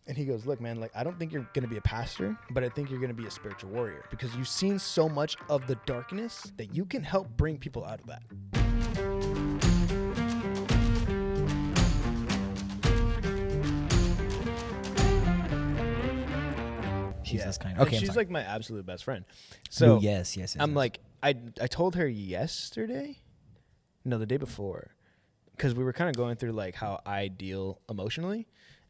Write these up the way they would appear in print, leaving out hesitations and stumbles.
And he goes, look, man, like, I don't think you're going to be a pastor, but I think you're going to be a spiritual warrior because you've seen so much of the darkness that you can help bring people out of that. She's this kind. Okay, she's like my absolute best friend. So yes. I'm like, I told her yesterday, no, the day before, because we were kind of going through like how I deal emotionally.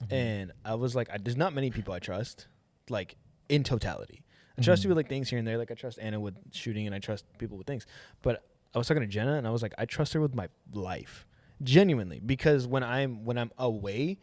And I was like, there's not many people I trust, like in totality. I trust you with like things here and there. Like I trust Anna with shooting and I trust people with things. But I was talking to Jenna and I was like, I trust her with my life, genuinely, because when I'm away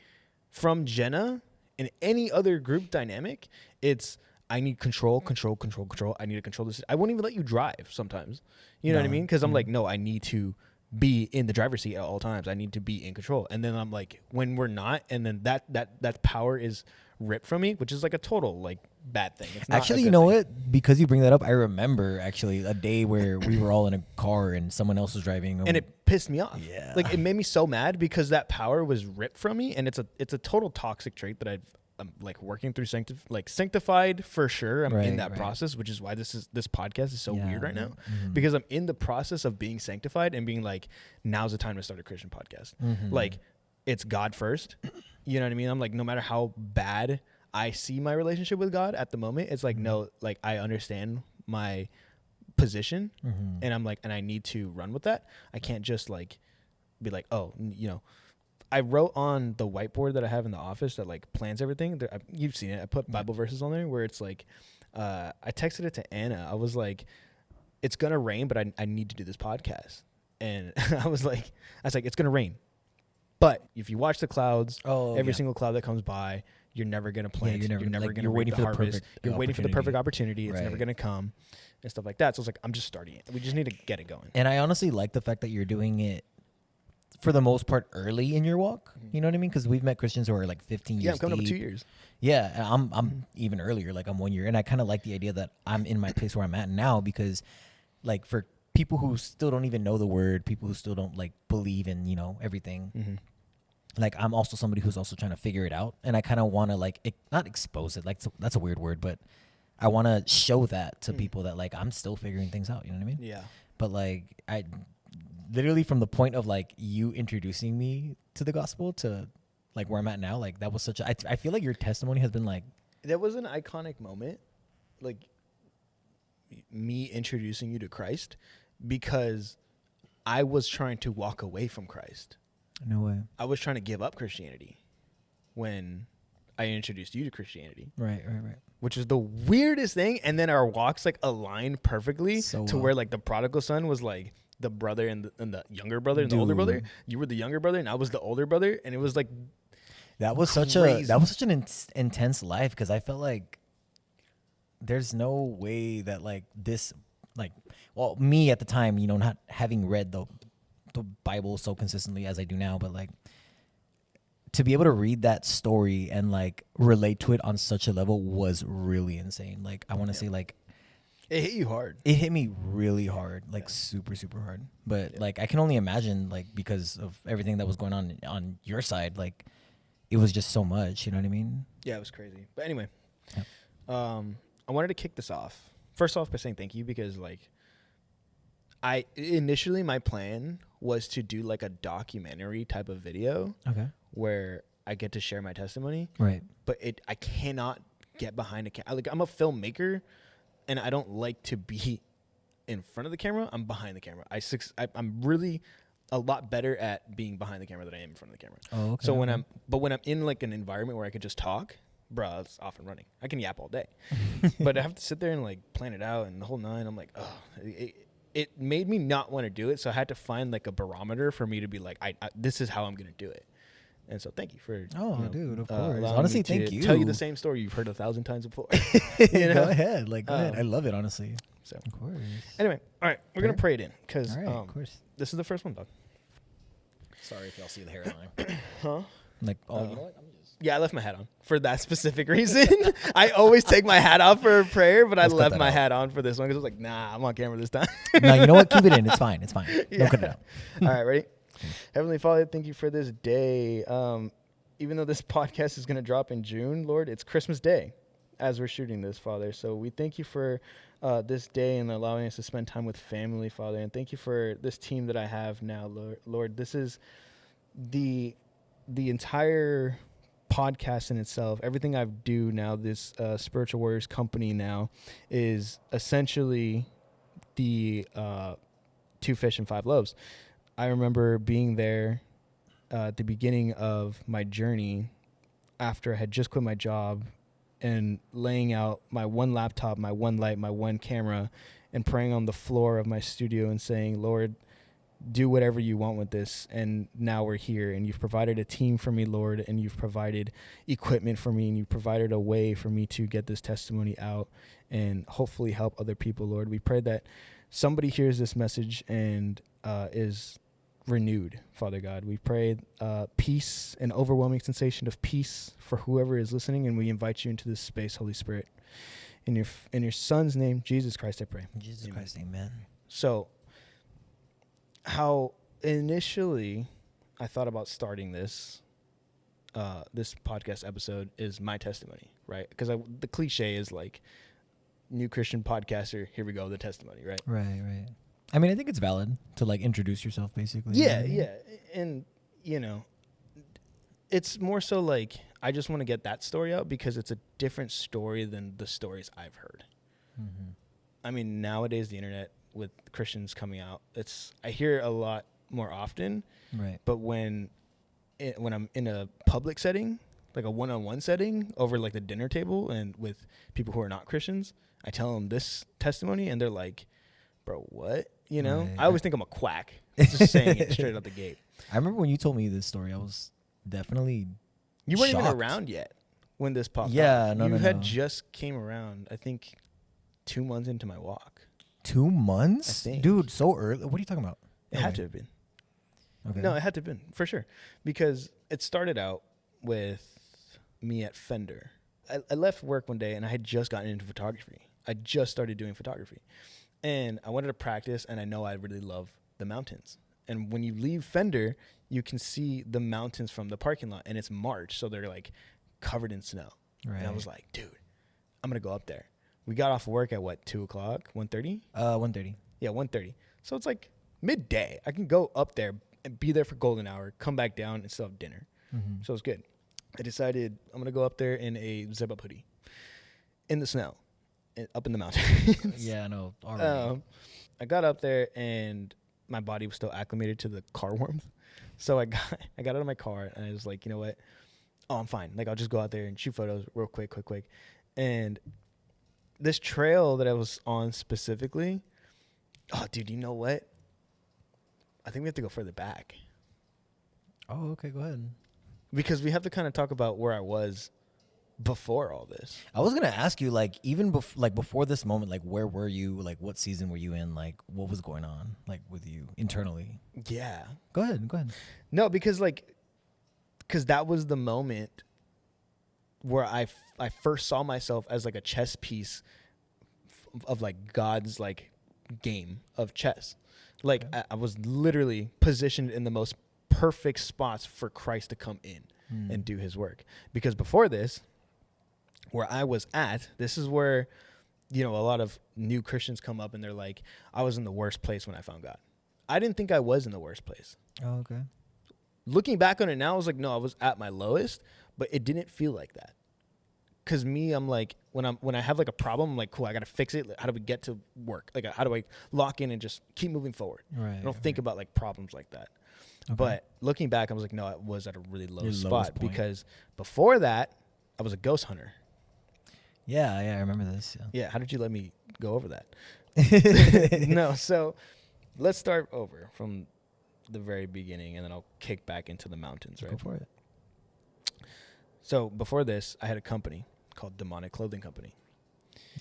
from Jenna in any other group dynamic, it's I need control. I need to control this. I won't even let you drive sometimes. You know what I mean? Because I'm like, no, I need to be in the driver's seat at all times. I need to be in control. And then I'm like, when we're not, and then that power is ripped from me, which is like a total like bad thing. It's not actually, you know what? Because you bring that up, I remember actually a day where we were all in a car and someone else was driving, and it pissed me off. Yeah, like it made me so mad because that power was ripped from me, and it's a total toxic trait that I'm like working through sanctified for sure. I'm in that process, which is why this podcast is so weird right now, because I'm in the process of being sanctified and being like, now's the time to start a Christian podcast. Like it's God first. You know what I mean? I'm like, no matter how bad I see my relationship with God at the moment, it's like, no, like I understand my position and I'm like, and I need to run with that. I can't just like be like, oh, you know, I wrote on the whiteboard that I have in the office that like plans everything. You've seen it. I put Bible verses on there where it's like, I texted it to Anna. I was like, it's going to rain, but I need to do this podcast. And I was like, it's going to rain. But if you watch the clouds, every single cloud that comes by, you're never going to plant. You're never going to wait for the harvest. You're waiting for the perfect opportunity. It's never going to come and stuff like that. So it's like, I'm just starting it. We just need to get it going. And I honestly like the fact that you're doing it for the most part early in your walk. You know what I mean? Because we've met Christians who are like 15 years Yeah, I'm coming deep. up 2 years. Yeah, I'm even earlier. Like I'm 1 year. And I kind of like the idea that I'm in my place where I'm at now, because like for people who still don't even know the word, people who still don't like believe in, you know, everything. Like I'm also somebody who's also trying to figure it out. And I kind of want to like, not expose it. Like that's a weird word, but I want to show that to people that like I'm still figuring things out. You know what I mean? Yeah. But like I literally from the point of like you introducing me to the gospel to like where I'm at now, like that was such a, I feel like your testimony has been like. That was an iconic moment, like me introducing you to Christ, because I was trying to walk away from Christ. No way. I was trying to give up Christianity when I introduced you to Christianity. Right. Which is the weirdest thing. And then our walks like aligned perfectly to where like the prodigal son was like the brother and the younger brother and the older brother. You were the younger brother and I was the older brother. And it was like, that was crazy. Such an intense life, because I felt like there's no way that like this, like, well, me at the time, you know, not having read the Bible so consistently as I do now, but like to be able to read that story and like relate to it on such a level was really insane. Like I want to say like it hit you hard. It hit me really hard, like super, super hard. But like I can only imagine, like, because of everything that was going on your side, like it was just so much, you know what I mean? Yeah, it was crazy. But anyway, I wanted to kick this off. First off by saying thank you, because like initially my plan was to do like a documentary type of video. Okay. Where I get to share my testimony. Right. But I cannot get behind a camera. Like I'm a filmmaker and I don't like to be in front of the camera. I'm behind the camera. I'm really a lot better at being behind the camera than I am in front of the camera. Oh, okay. So when I'm in like an environment where I could just talk, bro, it's off and running. I can yap all day. But I have to sit there and like plan it out and the whole nine. I'm like, oh, it made me not want to do it. So I had to find like a barometer for me to be like, this is how I'm going to do it. And so thank you for, dude, of course. Honestly, thank you. Tell you the same story you've heard 1,000 times before. You know? Go ahead. Go ahead. I love it, honestly. So, of course. Anyway, all right. We're going to pray it in because of course. This is the first one, dog. Sorry if y'all see the hairline. Huh? Like, you know what? Yeah, I left my hat on for that specific reason. I always take my hat off for a prayer, but I left my hat on for this one because I was like, nah, I'm on camera this time. No, you know what? Keep it in. It's fine. It's fine. Yeah. Don't cut it out. All right, ready? Heavenly Father, thank you for this day. even though this podcast is going to drop in June, Lord, it's Christmas Day as we're shooting this, Father. So we thank you for this day and allowing us to spend time with family, Father. And thank you for this team that I have now, Lord. Lord, this is the entire podcast in itself. Everything I do now, this Spiritual Warriors company now, is essentially the 2 fish and 5 loaves. I remember being there at the beginning of my journey after I had just quit my job and laying out my one laptop, my one light, my one camera, and praying on the floor of my studio and saying, Lord, do whatever you want with this. And now we're here, and you've provided a team for me, Lord, and you've provided equipment for me, and you provided a way for me to get this testimony out and hopefully help other people, Lord. We pray that somebody hears this message and is renewed, Father God. We pray peace, an overwhelming sensation of peace for whoever is listening, and we invite you into this space, Holy Spirit. In your Son's name, Jesus Christ, I pray. In Jesus Christ, amen. So, how initially I thought about starting this podcast episode is my testimony, right? Because the cliche is like, new Christian podcaster, here we go, the testimony, right? Right. I mean, I think it's valid to like introduce yourself, basically. Yeah. And, you know, it's more so like, I just want to get that story out because it's a different story than the stories I've heard. Mm-hmm. I mean, nowadays, the internet with Christians coming out, I hear a lot more often. Right. But when I'm in a public setting, like a one-on-one setting over like the dinner table and with people who are not Christians, I tell them this testimony and they're like, bro, what? You know, right. I always think I'm a quack. Just saying it straight out the gate. I remember when you told me this story, I was definitely You weren't shocked. even around yet when this popped up. Yeah, You had just came around, I think, 2 months into my walk. 2 months? I think. Dude, so early. What are you talking about? It had to have been. Okay. No, it had to have been, for sure. Because it started out with me at Fender. I left work one day and I had just gotten into photography. I just started doing photography. And I wanted to practice, and I know I really love the mountains. And when you leave Fender, you can see the mountains from the parking lot, and it's March, so they're like covered in snow. Right. And I was like, dude, I'm going to go up there. We got off work at what, 2 o'clock, 1:30? 1:30. Yeah, 1:30. So it's like midday. I can go up there and be there for golden hour, come back down, and still have dinner. Mm-hmm. So it's good. I decided I'm going to go up there in a zip-up hoodie in the snow. Up in the mountains. Yeah, I know. Already. I got up there and my body was still acclimated to the car warmth. So I got out of my car and I was like, you know what? Oh, I'm fine. Like, I'll just go out there and shoot photos real quick. And this trail that I was on specifically, oh, dude, you know what? I think we have to go further back. Oh, okay. Go ahead. Because we have to kind of talk about where I was before all this. I was gonna ask you, like, even before this moment, like, where were you? Like, what season were you in? Like, what was going on, like, with you internally? Yeah. Go ahead. No, because that was the moment where I first saw myself as like a chess piece of like God's like game of chess. Like, okay. I was literally positioned in the most perfect spots for Christ to come in and do his work. Because before this, where I was at, this is where, you know, a lot of new Christians come up and they're like, I was in the worst place when I found God. I didn't think I was in the worst place. Oh, okay. Looking back on it now, I was like, no, I was at my lowest, but it didn't feel like that. Cause me, I'm like, when I have like a problem, I'm like, cool, I got to fix it. How do we get to work? Like, how do I lock in and just keep moving forward? Right. I don't think about like problems like that. Okay. But looking back, I was like, no, I was at a really low spot because before that, I was a ghost hunter. Yeah, I remember this. Yeah, how did you let me go over that? No, so let's start over from the very beginning, and then I'll kick back into the mountains, right? Go for it. So before this, I had a company called Demonic Clothing Company.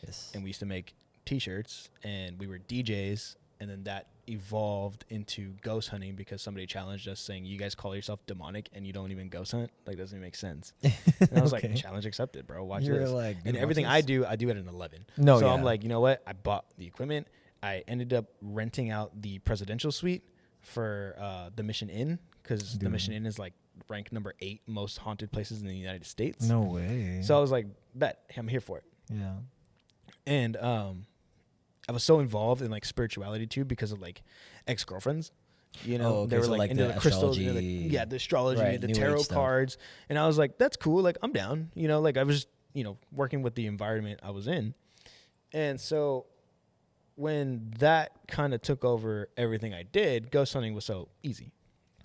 Yes. And we used to make T-shirts, and we were DJs, and then that evolved into ghost hunting because somebody challenged us saying, you guys call yourself demonic and you don't even ghost hunt? Like, doesn't even make sense. And I was like, challenge accepted, bro. Watch this. Like, and everything I do at an 11. So I'm like, you know what? I bought the equipment. I ended up renting out the presidential suite for the Mission Inn because the Mission Inn is like ranked number 8 most haunted places in the United States. No way. So I was like, bet, I'm here for it. Yeah. And I was so involved in like spirituality too because of like ex-girlfriends. You know, okay, they were so, like into the crystals, astrology, the astrology, right, the New tarot Age stuff. cards, and I was like, that's cool. Like I'm down. You know, like I was, working with the environment I was in, and so when that kind of took over everything I did, ghost hunting was so easy.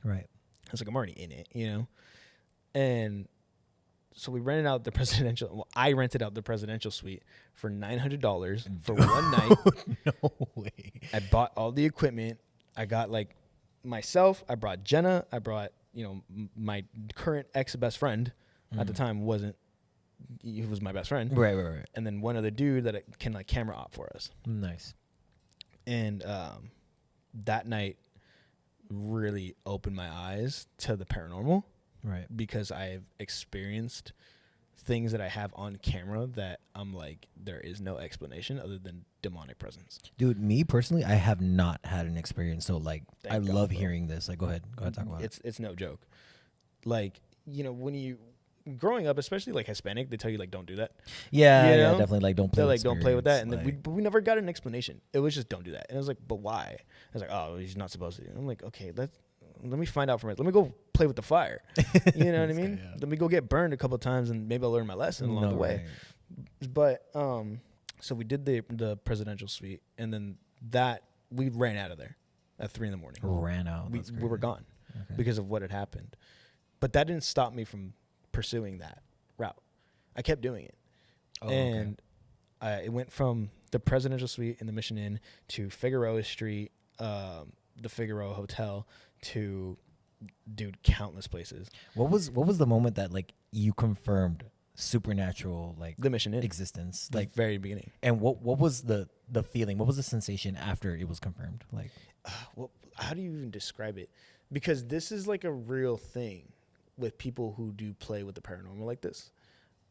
Right. I was like, I'm already in it, and so we rented out the presidential. Well, I rented out the presidential suite for $900 for one night. No way. I bought all the equipment. I got like myself. I brought Jenna. I brought my current ex best friend at the time wasn't. He was my best friend. Right. And then one other dude that can like camera op for us. Nice. And that night really opened my eyes to the paranormal. Right. Because I've experienced things that I have on camera that I'm like, there is no explanation other than demonic presence. Dude, me personally, I have not had an experience. So like, Thank I God, love bro. hearing this. Like, go ahead, talk about it. It's no joke. Like, when you growing up, especially like Hispanic, they tell you like, don't do that. Yeah, You know? definitely. Like, don't play. They're with like, don't play with that. And spirits, then we never got an explanation. It was just don't do that. And I was like, but why? I was like, oh, he's not supposed to. I'm like, okay, let me find out from it. Let me go play with the fire. You know what I mean? Guy, yeah. Let me go get burned a couple of times and maybe I'll learn my lesson along the way. Right. But so we did the presidential suite, and then we ran out of there at 3 a.m. Ran out. We were gone because of what had happened. But that didn't stop me from pursuing that route. I kept doing it, and it went from the presidential suite in the Mission Inn to Figueroa Street, the Figueroa Hotel, to countless places. What was the moment that like you confirmed supernatural like The Mission Inn existence, like very beginning. And what was the feeling? What was the sensation after it was confirmed? Like, well, how do you even describe it? Because this is like a real thing with people who do play with the paranormal like this,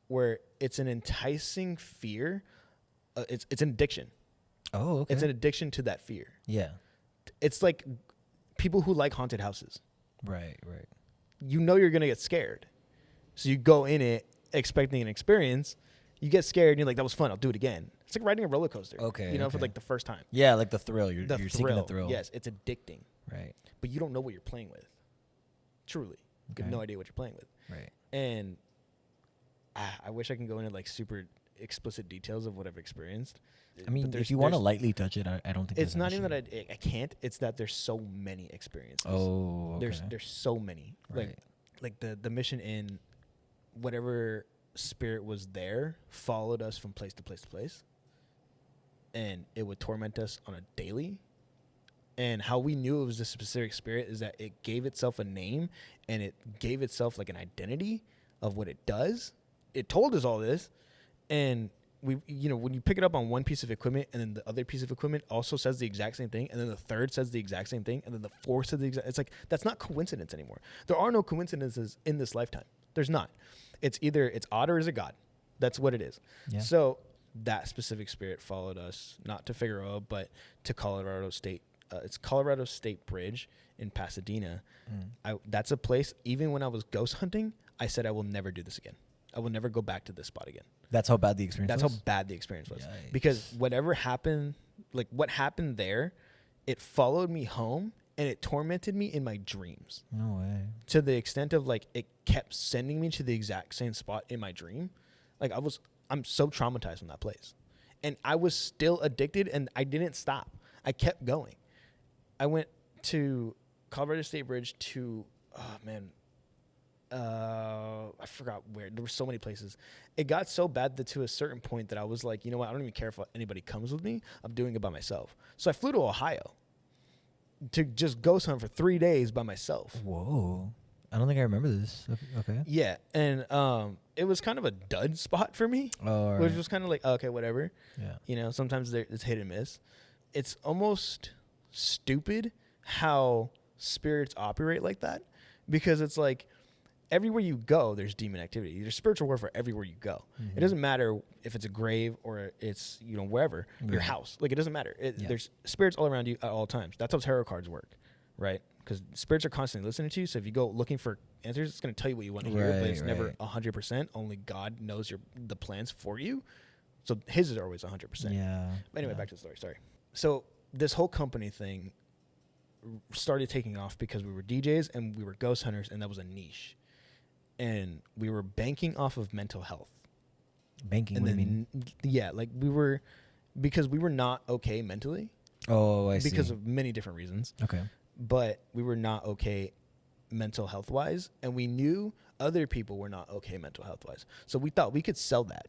where it's an enticing fear. It's an addiction. oh, okay. It's an addiction to that fear. Yeah. It's like people who like haunted houses. Right. You know you're going to get scared. So you go in it expecting an experience. You get scared and you're like, that was fun. I'll do it again. It's like riding a roller coaster. Okay. For like the first time. Yeah, like the thrill. You're Thrill. seeking the thrill. Yes, it's addicting. Right. But you don't know what you're playing with. Truly. You have no idea what you're playing with. Right. And I wish I can go into like super explicit details of what I've experienced. I mean, if you want to lightly touch it, I don't think it's not even that I can't. It's that there's so many experiences. Oh, okay. There's so many. Right. Like the Mission Inn, whatever spirit was there followed us from place to place to place, and it would torment us on a daily. And how we knew it was a specific spirit is that it gave itself a name and it gave itself like an identity of what it does. It told us all this, and we, when you pick it up on one piece of equipment and then the other piece of equipment also says the exact same thing, and then the third says the exact same thing, and then the fourth says the exact. It's like that's not coincidence anymore. There are no coincidences in this lifetime. There's not. It's either it's odd or is it God. That's what it is. Yeah. So that specific spirit followed us not to Figueroa but to Colorado State. It's Colorado State Bridge in Pasadena. That's a place. Even when I was ghost hunting, I said I will never do this again. I will never go back to this spot again. That's how bad the experience was? That's how bad the experience was. Yikes. Because whatever happened, like what happened there, it followed me home and it tormented me in my dreams. No way. To the extent of like it kept sending me to the exact same spot in my dream. Like I'm so traumatized from that place. And I was still addicted and I didn't stop. I kept going. I went to Colorado State Bridge to, I forgot where. There were so many places. It got so bad that to a certain point that I was like, you know what? I don't even care if anybody comes with me. I'm doing it by myself. So I flew to Ohio to just ghost hunt for 3 days by myself. Whoa. I don't think I remember this. Okay. Yeah. And it was kind of a dud spot for me, Oh, which was kind of like, okay, whatever. Yeah. Sometimes it's hit and miss. It's almost stupid how spirits operate like that, because it's like everywhere you go, there's demon activity. There's spiritual warfare everywhere you go. Mm-hmm. It doesn't matter if it's a grave or it's, wherever, your house. Like, it doesn't matter. There's spirits all around you at all times. That's how tarot cards work, right? because spirits are constantly listening to you. So if you go looking for answers, it's going to tell you what you want to hear, but it's never 100%. Only God knows the plans for you. So his is always 100%. Yeah. But anyway, back to the story. Sorry. So this whole company thing started taking off because we were DJs and we were ghost hunters, and that was a niche. And we were banking off of mental health. Banking, and what do you mean? Yeah, like because we were not okay mentally. Oh, I see. Because of many different reasons. Okay. But we were not okay mental health wise, and we knew other people were not okay mental health wise. So we thought we could sell that.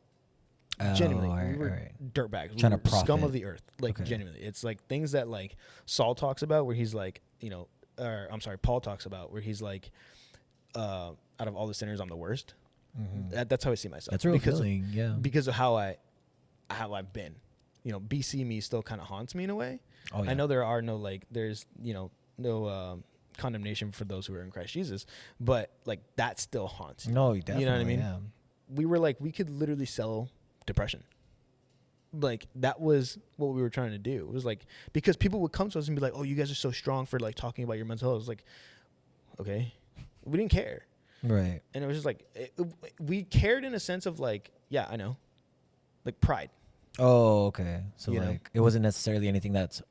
Genuinely, we were dirtbags. Trying we were to profit. Scum of the earth. Like genuinely, it's like things that like Saul talks about, where he's like, Paul talks about, where he's like, out of all the sinners, I'm the worst. Mm-hmm. That's how I see myself. That's a real feeling, yeah. Because of how I've been. BC me still kind of haunts me in a way. Oh, yeah. I know there are there's no condemnation for those who are in Christ Jesus, but like that still haunts you. No, definitely. You know what I mean? Yeah. We were like, we could literally sell depression. Like that was what we were trying to do. It was like, because people would come to us and be like, oh, you guys are so strong for like talking about your mental health. It was like, okay, we didn't care. Right. And it was just like, we cared in a sense of like, yeah, I know, like pride. Oh, okay. So it wasn't necessarily anything that's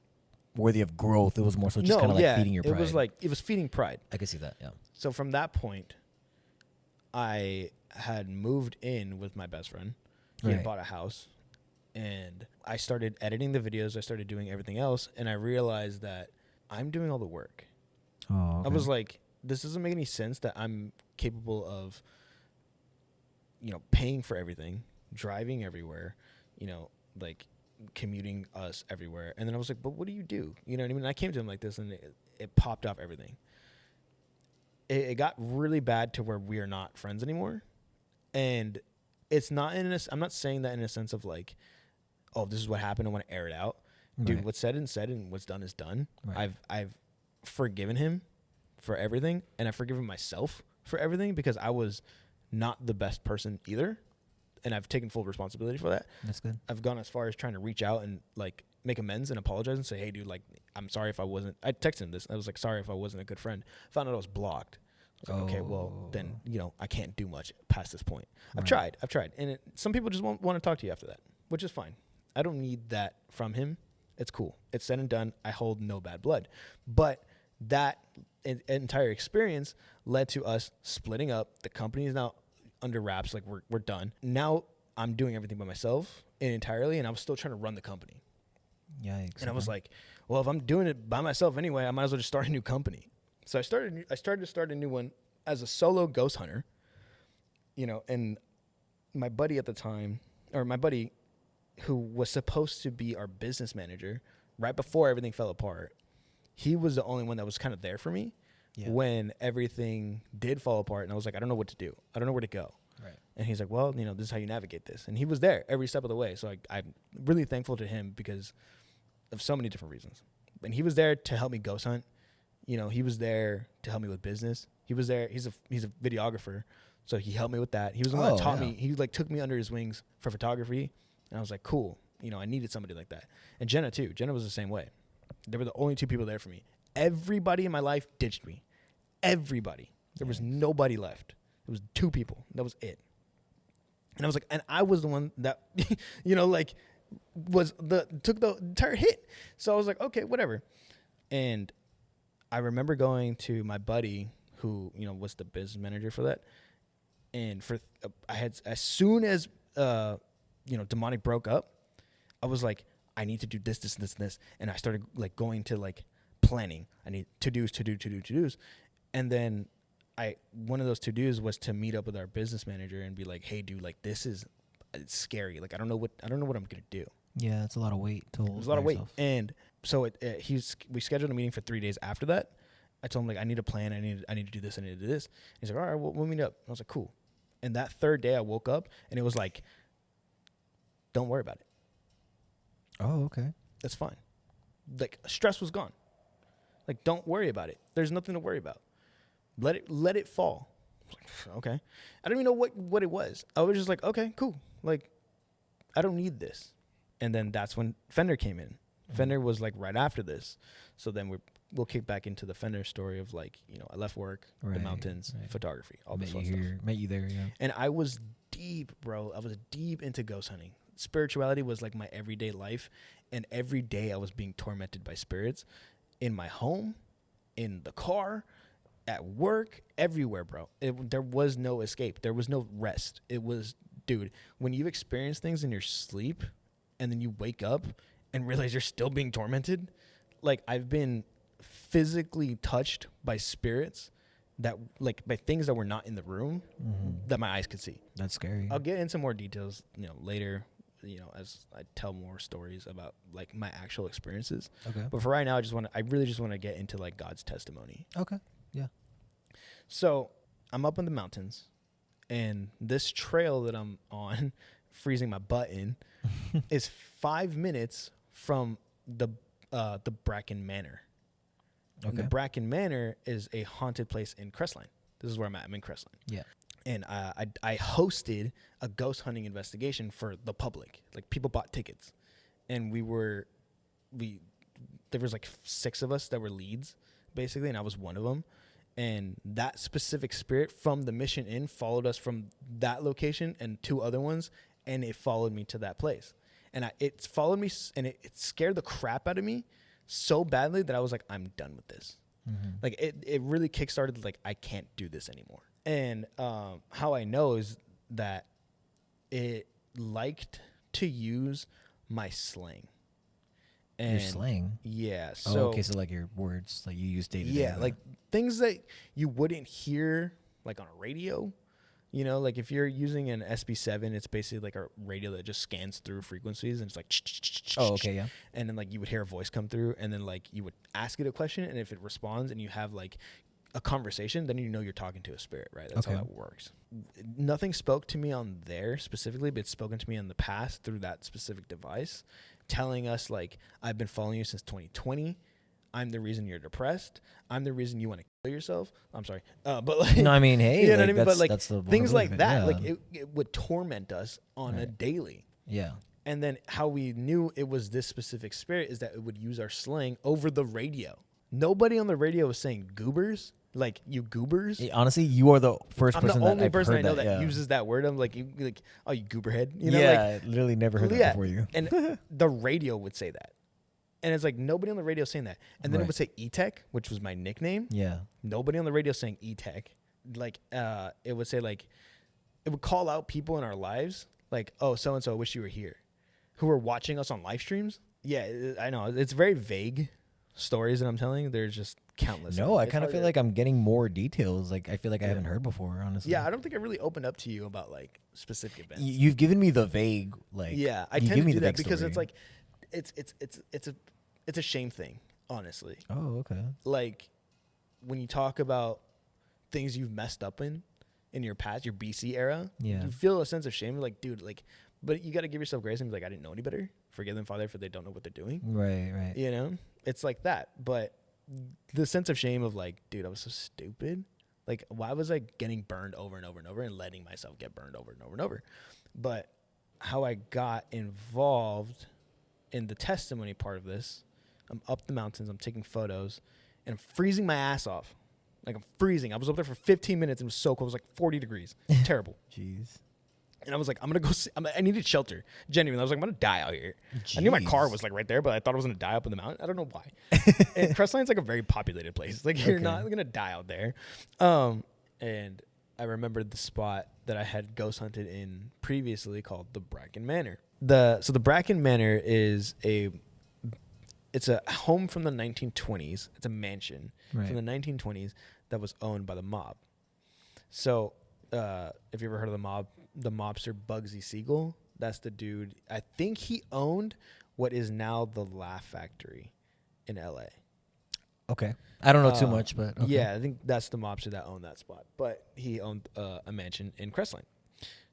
worthy of growth. It was more so just kind of like feeding your pride. It was feeding pride. I could see that. Yeah. So from that point, I had moved in with my best friend. He had bought a house, and I started editing the videos. I started doing everything else, and I realized that I'm doing all the work. Oh, okay. I was like, this doesn't make any sense that I'm capable of, paying for everything, driving everywhere, like commuting us everywhere. And then I was like, but what do you do? You know what I mean? And I came to him like this, and it popped off everything. It got really bad to where we are not friends anymore. And it's not I'm not saying that in a sense of like, oh, this is what happened, I want to air it out. Dude, what's said and said, and what's done is done. Right. I've forgiven him for everything, and I've forgiven myself for everything, because I was not the best person either. And I've taken full responsibility for that. That's good. I've gone as far as trying to reach out and like make amends and apologize and say, hey, dude, like, I'm sorry if I wasn't. I texted him this. I was like, sorry if I wasn't a good friend. Found out I was blocked. I was like, okay, well, then, I can't do much past this point. I've tried. And some people just won't want to talk to you after that, which is fine. I don't need that from him. It's cool. It's said and done. I hold no bad blood. But that entire experience led to us splitting up. The company is now under wraps. Like we're done. Now I'm doing everything by myself entirely, and I was still trying to run the company. Yikes. And I was like, well, if I'm doing it by myself anyway, I might as well just start a new company. So I started to start a new one as a solo ghost hunter, and my buddy at the time, or my buddy who was supposed to be our business manager right before everything fell apart, he was the only one that was kind of there for me when everything did fall apart. And I was like, I don't know what to do. I don't know where to go. Right. And he's like, well, this is how you navigate this. And he was there every step of the way. So I'm really thankful to him because of so many different reasons. And he was there to help me ghost hunt. He was there to help me with business. He was there. He's a videographer. So he helped me with that. He was the one that taught me. He like took me under his wings for photography. And I was like, cool. I needed somebody like that. And Jenna too. Jenna was the same way. They were the only two people there for me. Everybody in my life ditched me. Everybody. There was nobody left. It was two people. That was it. And I was like, and I was the one that, took the entire hit. So I was like, okay, whatever. And I remember going to my buddy who, was the business manager for that. And I had, as soon as, Demonic broke up, I was like, I need to do this, this, this, and this. And I started like going to like planning. I need to-dos. And then one of those to-dos was to meet up with our business manager and be like, hey dude, like it's scary. Like, I don't know what I'm going to do. Yeah. It's a lot of weight to hold. It was a lot of weight. And so we scheduled a meeting for 3 days after that. I told him like, I need a plan. I need to do this. I need to do this. He's like, all right, we'll meet up. I was like, cool. And that third day I woke up and it was like, don't worry about it. Oh, okay. That's fine. Like, stress was gone. Like, don't worry about it. There's nothing to worry about. Let it fall. Okay. I don't even know what it was. I was just like, okay, cool. Like, I don't need this. And then that's when Fender came in. Fender was like right after this. So then we'll kick back into the Fender story of like, you know, I left work, the mountains, photography, all this stuff. Met you there, yeah. And I was deep, bro. I was deep into ghost hunting. Spirituality was like my everyday life. And every day I was being tormented by spirits in my home, in the car, at work, everywhere, bro. There was no escape. There was no rest. It was, dude, when you experience things in your sleep and then you wake up and realize you're still being tormented, like I've been physically touched by spirits that, like, by things that were not in the room that my eyes could see. That's scary. I'll get into more details, you know, later, you know, as I tell more stories about like my actual experiences. Okay. But for right now, I really just want to get into like God's testimony. Okay. Yeah. So I'm up in the mountains, and this trail that I'm on, freezing my butt in, is 5 minutes from the Bracken Manor. Okay. And the Bracken Manor is a haunted place in Crestline. This is where I'm at. I'm in Crestline. Yeah. And I hosted a ghost hunting investigation for the public. Like, people bought tickets, and there was like 6 of us that were leads, basically, and I was one of them. And that specific spirit from the Mission Inn followed us from that location and 2 other ones, and it followed me to that place. And it followed me, and it scared the crap out of me so badly that I was like, I'm done with this. Mm-hmm. Like, it really kickstarted, like, I can't do this anymore. And how I know is that it liked to use my slang. And your slang? Yeah. So, okay, so like your words, like you use day to day. Yeah, like things that you wouldn't hear like on a radio. You know, like if you're using an SB7, it's basically like a radio that just scans through frequencies, and it's like. Oh, okay, yeah. And then like you would hear a voice come through, and then like you would ask it a question, and if it responds, and you have like a conversation, then you know you're talking to a spirit, right? That's how that works. Nothing spoke to me on there specifically, but it's spoken to me in the past through that specific device, telling us like, I've been following you since 2020. I'm the reason you're depressed. I'm the reason you want to kill yourself. I'm sorry, but like, no, I mean, hey, you know like, what I mean? But like that's the things like that, yeah. like it would torment us on a daily. Yeah. And then how we knew it was this specific spirit is that it would use our slang over the radio. Nobody on the radio was saying goobers. Like, you goobers. Honestly, you are the first person. I'm the only person I know that, that uses that word. I'm like, oh, you gooberhead. You know, like, literally never heard that before you. And the radio would say that. And it's like, nobody on the radio saying that. And then it would say E-Tech, which was my nickname. Yeah. Nobody on the radio saying E-Tech. Like, it would say, like, it would call out people in our lives. Like, oh, so-and-so, I wish you were here. Who are watching us on live streams. Yeah, I know. It's very vague stories that I'm telling. There's just countless. No, I kind of feel like I'm getting more details. Like, I feel like I haven't heard before, honestly. Yeah, I don't think I really opened up to you about like specific events. You've given me the vague, like. Yeah, I tend to do that because it's like, it's a shame thing, honestly. Oh, okay. Like, when you talk about things you've messed up in your past, your BC era, you feel a sense of shame. Like, dude, like, but you got to give yourself grace and be like, I didn't know any better. Forgive them, Father, for they don't know what they're doing. Right. You know, it's like that. But the sense of shame of like, dude, I was so stupid. Like, why was I getting burned over and over and over and letting myself get burned over and over and over? But how I got involved in the testimony part of this, I'm up the mountains, I'm taking photos, and I'm freezing my ass off. Like, I'm freezing. I was up there for 15 minutes. It was so cold. It was like 40 degrees. Terrible. Jeez. And I was like, I'm going to go I needed shelter. Genuinely. I was like, I'm going to die out here. Jeez. I knew my car was like right there, but I thought I was going to die up in the mountain. I don't know why. And Crestline's like a very populated place. Like, you're not going to die out there. And I remembered the spot that I had ghost hunted in previously called the Bracken Manor. So the Bracken Manor is it's a home from the 1920s. It's a mansion from the 1920s that was owned by the mob. So if you ever heard of the mobster Bugsy Siegel, that's the dude. I think he owned what is now the Laugh Factory in LA. Okay. I don't know too much, but okay. Yeah, I think that's the mobster that owned that spot. But he owned a mansion in Crestline.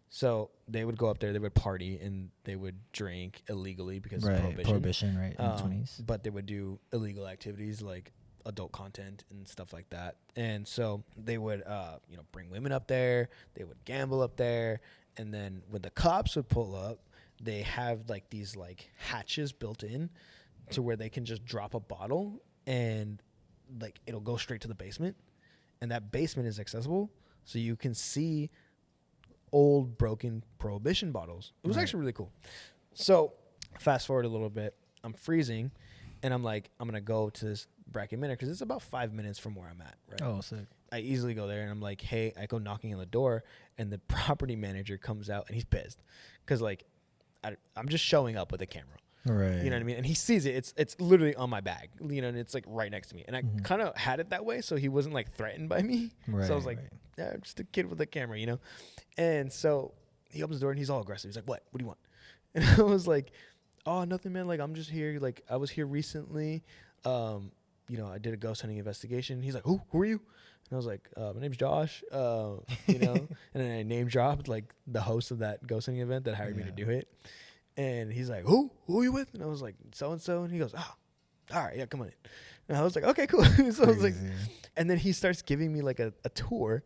So they would go up there, they would party, and they would drink illegally because of prohibition. Right, in the 20s. But they would do illegal activities like adult content and stuff like that. And so they would, bring women up there. They would gamble up there. And then when the cops would pull up, they have like these like hatches built in to where they can just drop a bottle and like it'll go straight to the basement, and that basement is accessible, so you can see old broken Prohibition bottles. It was actually really cool. So fast forward a little bit, I'm freezing, and I'm like, I'm gonna go to this Bracken Manor because it's about 5 minutes from where I'm at. Right. Oh, sick. I easily go there, and I'm like, hey, I go knocking on the door, and the property manager comes out, and he's pissed because like I'm just showing up with a camera. Right. You know what I mean? And he sees it. It's literally on my bag, you know, and it's like right next to me. And I kind of had it that way, so he wasn't like threatened by me. So I was like, yeah, I'm just a kid with a camera, you know? And so he opens the door and he's all aggressive. He's like, what? What do you want? And I was like, oh, nothing, man. Like, I'm just here. Like, I was here recently. You know, I did a ghost hunting investigation. He's like, who are you? And I was like, my name's Josh, you know? And then I name dropped like the host of that ghost hunting event that hired me to do it. And he's like, who are you with? And I was like, so-and-so. And he goes, all right, yeah, come on in. And I was like, okay, cool. So I was like, and then he starts giving me like a tour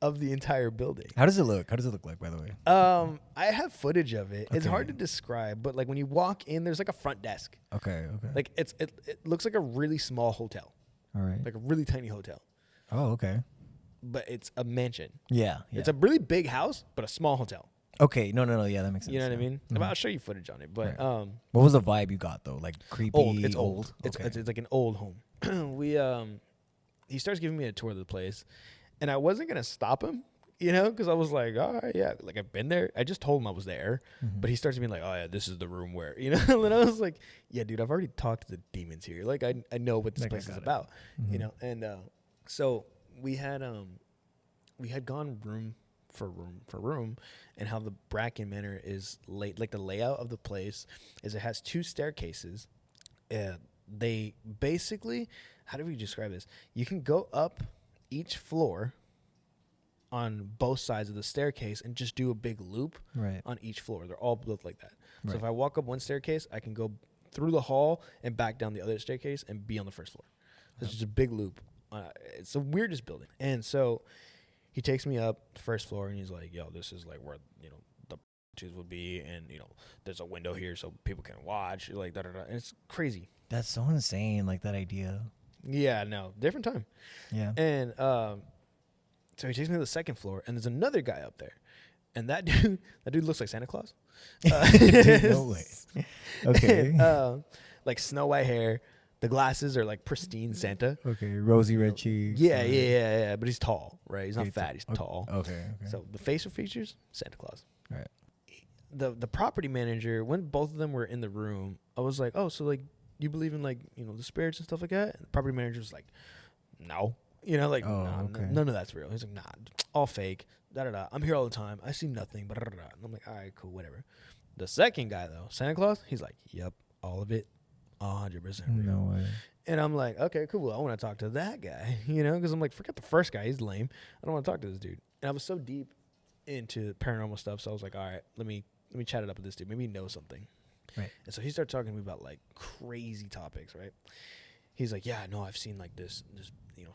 of the entire building. How does it look? How does it look like, by the way? I have footage of it. Okay. It's hard to describe, but like when you walk in, there's like a front desk. Okay. Like it looks like a really small hotel. All right. Like a really tiny hotel. Oh, okay. But it's a mansion. Yeah. It's a really big house, but a small hotel. Okay, no, yeah, that makes sense. You know what I mean? I'll show you footage on it, but what was the vibe you got though? Like creepy, old. It's old. Okay. It's like an old home. He starts giving me a tour of the place, and I wasn't gonna stop him, you know, because I was like, all right, yeah, like I've been there. I just told him I was there, but he starts being like, oh yeah, this is the room where, you know, and I was like, yeah, dude, I've already talked to the demons here. Like I know what this place is about, you know, and so we had gone room for room, and how the Bracken Manor is like the layout of the place is it has 2 staircases. They basically, how do we describe this? You can go up each floor on both sides of the staircase and just do a big loop on each floor. They're all built like that. So if I walk up one staircase, I can go through the hall and back down the other staircase and be on the first floor. It's just a big loop. It's the weirdest building. And so he takes me up the first floor, and he's like, yo, this is like where, you know, the twos would be, and, you know, there's a window here so people can watch, like, da-da-da. And it's crazy. That's so insane, like, that idea. Yeah, no, different time. Yeah. And so he takes me to the second floor, and there's another guy up there. And that dude looks like Santa Claus. Dude, no way. Okay. And, like, snow white hair. The glasses are like pristine Santa. Okay, rosy red cheeks. Yeah. But he's tall, right? He's not fat. He's tall. Okay. So the facial features, Santa Claus. Right. The property manager, when both of them were in the room, I was like, oh, so like you believe in like, you know, the spirits and stuff like that? And the property manager was like, no. You know, like, none of that's real. He's like, nah, all fake. Da-da-da. I'm here all the time. I see nothing. And I'm like, all right, cool, whatever. The second guy, though, Santa Claus, he's like, yep, all of it. 100% real. No way. And I'm like, okay, cool. I want to talk to that guy, you know, because I'm like, forget the first guy. He's lame. I don't want to talk to this dude. And I was so deep into paranormal stuff, so I was like, all right, let me chat it up with this dude. Maybe he knows something. Right. And so he started talking to me about like crazy topics, right? He's like, yeah, no, I've seen like this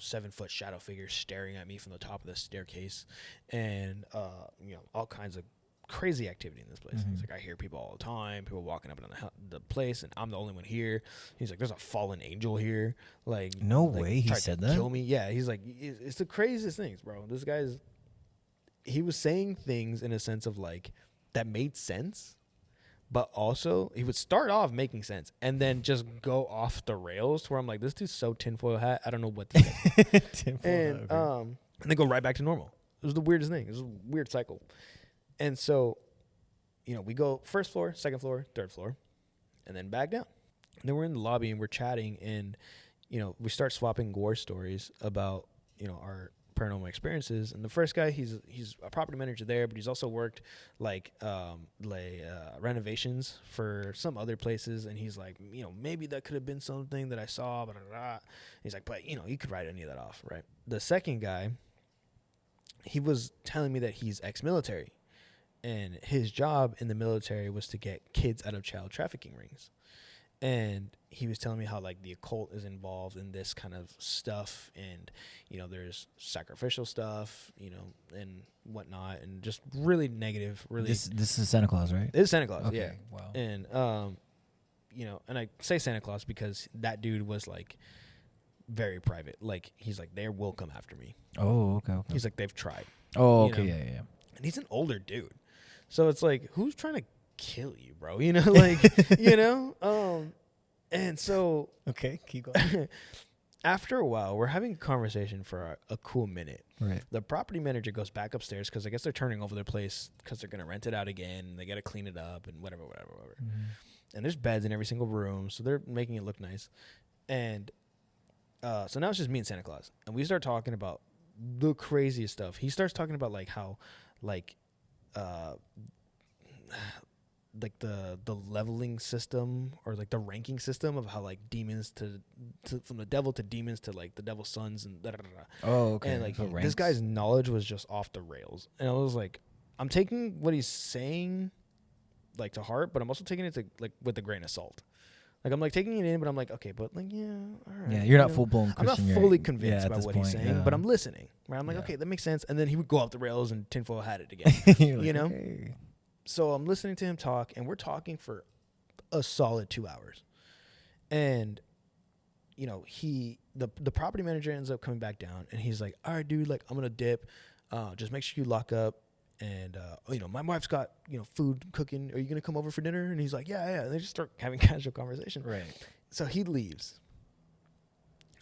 7-foot shadow figure staring at me from the top of the staircase, and all kinds of crazy activity in this place. He's like, I hear people all the time, people walking up and down the place, and I'm the only one here. He's like, there's a fallen angel here. Like, no way he said that. Kill me. Yeah. He's like, it's the craziest things, bro. This guy's, he was saying things in a sense of like that made sense, but also he would start off making sense and then just go off the rails to where I'm like, this dude's so tinfoil hat. I don't know what to say. And then go right back to normal. It was the weirdest thing. It was a weird cycle. And so, we go first floor, second floor, third floor, and then back down. And then we're in the lobby and we're chatting, and, we start swapping gore stories about, our paranormal experiences. And the first guy, he's a property manager there, but he's also worked like renovations for some other places. And he's like, maybe that could have been something that I saw, blah, blah, blah. He's like, but, you could write any of that off, right? The second guy, he was telling me that he's ex-military. And his job in the military was to get kids out of child trafficking rings. And he was telling me how, like, the occult is involved in this kind of stuff. And, there's sacrificial stuff, and whatnot. And just really negative, really. This is Santa Claus, right? This is Santa Claus, okay. Yeah. Wow. And, and I say Santa Claus because that dude was, like, very private. Like, he's like, they will come after me. Oh, okay. He's like, they've tried. Oh, okay. Yeah. And he's an older dude. So it's like, who's trying to kill you, bro? You know, like, and so. Okay, keep going. After a while, we're having a conversation for a cool minute. Right. The property manager goes back upstairs because I guess they're turning over their place because they're going to rent it out again. And they got to clean it up and whatever. Mm-hmm. And there's beds in every single room, so they're making it look nice. And so now it's just me and Santa Claus. And we start talking about the craziest stuff. He starts talking about like how like the leveling system or like the ranking system of how like demons to from the devil to demons to like the devil's sons and Oh, okay. And like this guy's knowledge was just off the rails. And I was like, I'm taking what he's saying like to heart, but I'm also taking it to like with a grain of salt. Like I'm like taking it in, but I'm like, okay, but like, yeah, all right. Yeah, you're not full blown Christian. I'm not fully convinced by what he's saying, yeah. but I'm listening. Right? I'm like, okay, that makes sense. And then he would go off the rails and tinfoil hat it again. You know? Okay. So I'm listening to him talk, and we're talking for a solid 2 hours. And, you know, the property manager ends up coming back down, and he's like, all right, dude, like, I'm going to dip. Just make sure you lock up. And, you know, my wife's got, you know, food cooking. Are you going to come over for dinner? And he's like, yeah. And they just start having casual conversation. Right. So he leaves.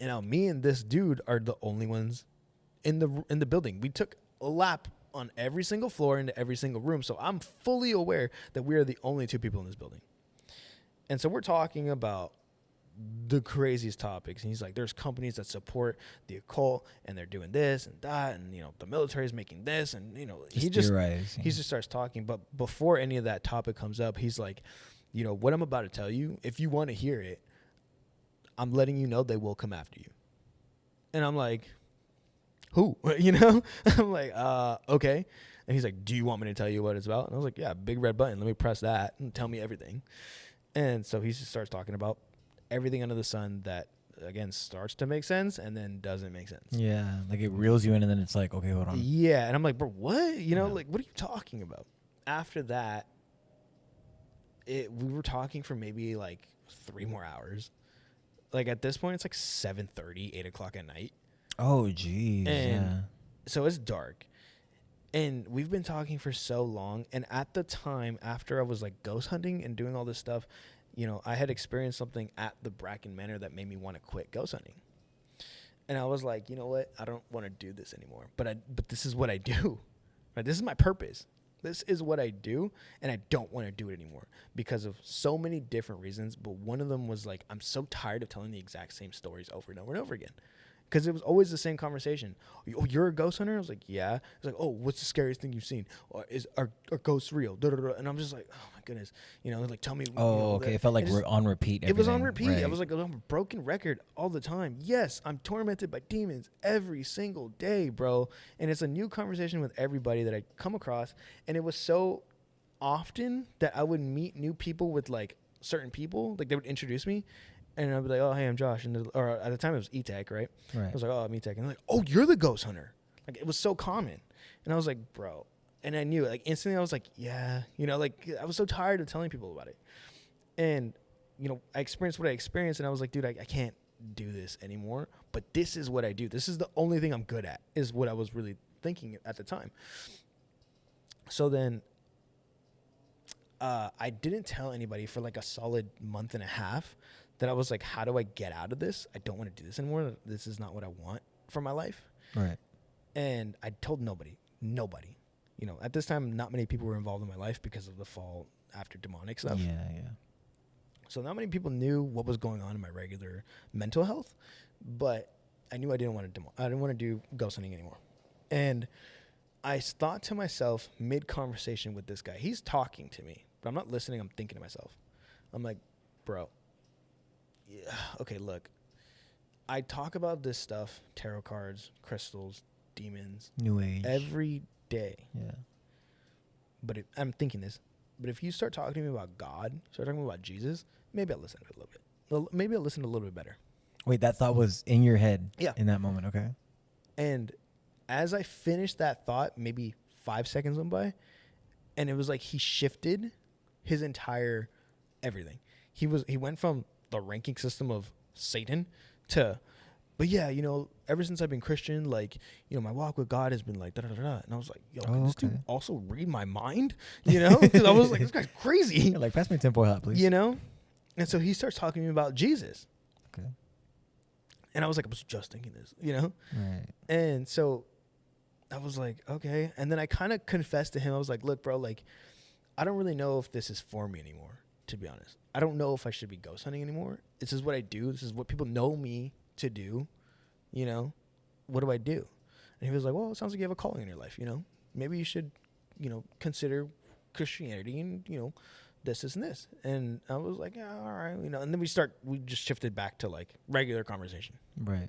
And now me and this dude are the only ones in the building. We took a lap on every single floor into every single room. So I'm fully aware that we are the only two people in this building. And so we're talking about the craziest topics. And he's like, there's companies that support the occult and they're doing this and that. And, you know, the military is making this. And, you know, he just starts talking. But before any of that topic comes up, he's like, you know, what I'm about to tell you, if you want to hear it, I'm letting you know they will come after you. And I'm like, who? You know? I'm like, okay. And he's like, do you want me to tell you what it's about? And I was like, yeah, big red button. Let me press that and tell me everything. And so he just starts talking about everything under the sun that, again, starts to make sense and then doesn't make sense. Yeah. Like it reels you in and then it's like, okay, hold on. Yeah. And I'm like, bro, what? You know, like, what are you talking about? After that, we were talking for maybe like 3 more hours. Like at this point, it's like 7:30, 8 o'clock at night. Oh, geez. And so it's dark. And we've been talking for so long. And at the time, after I was like ghost hunting and doing all this stuff, you know, I had experienced something at the Bracken Manor that made me want to quit ghost hunting. And I was like, you know what? I don't want to do this anymore. But this is what I do. Right? This is my purpose. This is what I do. And I don't want to do it anymore because of so many different reasons. But one of them was like, I'm so tired of telling the exact same stories over and over and over again. Because it was always the same conversation. Oh, you're a ghost hunter? I was like, yeah. It's like, oh, what's the scariest thing you've seen? Or are ghosts real? And I'm just like, oh my goodness. You know, like tell me. Oh, you know, okay. It felt like we're on repeat. It was on repeat. Right. I was like, I'm a broken record all the time. Yes, I'm tormented by demons every single day, bro. And it's a new conversation with everybody that I come across. And it was so often that I would meet new people with like certain people. Like they would introduce me. And I'd be like, oh, hey, I'm Josh. Or at the time, it was E-Tech, right? I was like, oh, I'm E-Tech. And they're like, oh, you're the ghost hunter. Like, it was so common. And I was like, bro. And I knew it. Like, instantly, I was like, yeah. You know, like, I was so tired of telling people about it. And, you know, I experienced what I experienced. And I was like, dude, I can't do this anymore. But this is what I do. This is the only thing I'm good at, is what I was really thinking at the time. So then I didn't tell anybody for, like, a solid month and a half. That I was like, how do I get out of this? I don't want to do this anymore. This is not what I want for my life. Right. And I told nobody. You know, at this time, not many people were involved in my life because of the fall after demonic stuff. Yeah. So not many people knew what was going on in my regular mental health, but I knew I didn't want to do ghost hunting anymore. And I thought to myself mid-conversation with this guy, he's talking to me, but I'm not listening. I'm thinking to myself. I'm like, bro. Yeah, okay, look, I talk about this stuff, tarot cards, crystals, demons, New Age, every day. Yeah. But I'm thinking this, but if you start talking to me about God, start talking about Jesus, maybe I'll listen to it a little bit. Well, maybe I'll listen a little bit better. Wait, that thought was in your head yeah. in that moment, okay. And as I finished that thought, maybe 5 seconds went by, and it was like he shifted his entire everything. He went from the ranking system of Satan to but yeah, ever since I've been Christian, like, my walk with God has been like, da da da da. And I was like, yo, can this dude also read my mind? Because I was like, this guy's crazy. Like, pass me tinfoil hat, please. And so he starts talking to me about Jesus. Okay. And I was like, I was just thinking this, Right. And so I was like, okay. And then I kind of confessed to him. I was like, look, bro, like, I don't really know if this is for me anymore, to be honest. I don't know if I should be ghost hunting anymore. This is what I do. This is what people know me to do. What do I do? And he was like, well, it sounds like you have a calling in your life, Maybe you should, consider Christianity and, this and this. And I was like, yeah, all right. And then we just shifted back to like regular conversation. Right.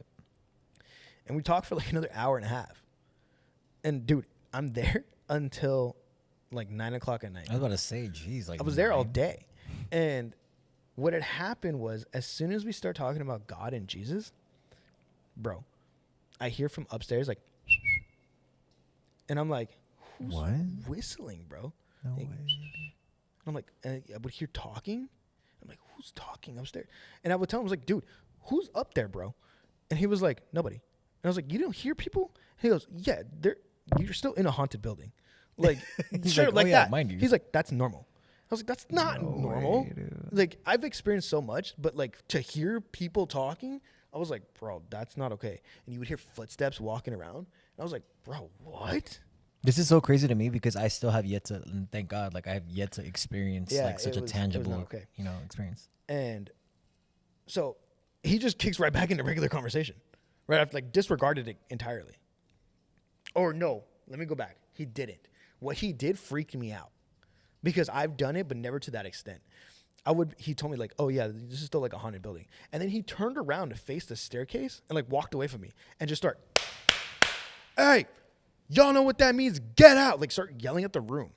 And we talked for like another hour and a half. And dude, I'm there until like 9 o'clock at night. I was about to say, geez, like I was there all day. And what had happened was, as soon as we start talking about God and Jesus, bro, I hear from upstairs like, and I'm like, who's what? whistling, bro? No like, way. I'm like, and I would hear talking. I'm like, who's talking upstairs? And I would tell him, I was like, dude, who's up there, bro? And he was like, nobody. And I was like, you don't hear people? And he goes, yeah, you're still in a haunted building. Like, sure, like that. Mind you. He's like, that's normal. I was like, that's not normal. Way, like, I've experienced so much, but like to hear people talking, I was like, bro, that's not okay. And you would hear footsteps walking around. And I was like, bro, what? This is so crazy to me because I still have yet to, and thank God, like I have yet to experience like such a tangible, experience. And so he just kicks right back into regular conversation, right? I've like disregarded it entirely. Or no, let me go back. He didn't. What he did freaked me out because I've done it, but never to that extent. He told me like, oh yeah, this is still like a haunted building. And then he turned around to face the staircase and like walked away from me and just hey, y'all know what that means? Get out. Like start yelling at the room.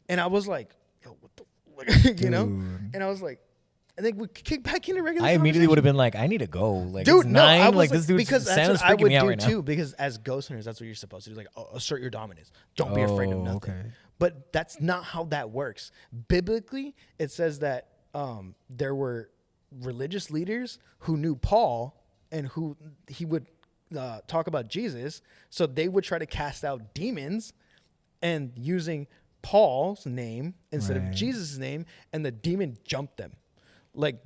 And I was like, yo, what the, And I was like, and then we kick back into regular. I immediately would have been like, I need to go. Like, dude, no, I was like this dude's because Santa's freaking me out right now. Too, because as ghost hunters, that's what you're supposed to do. Like, assert your dominance. Don't be afraid of nothing. Okay. But that's not how that works. Biblically, it says that there were religious leaders who knew Paul and who he would talk about Jesus. So they would try to cast out demons and using Paul's name instead of Jesus' name, and the demon jumped them. Like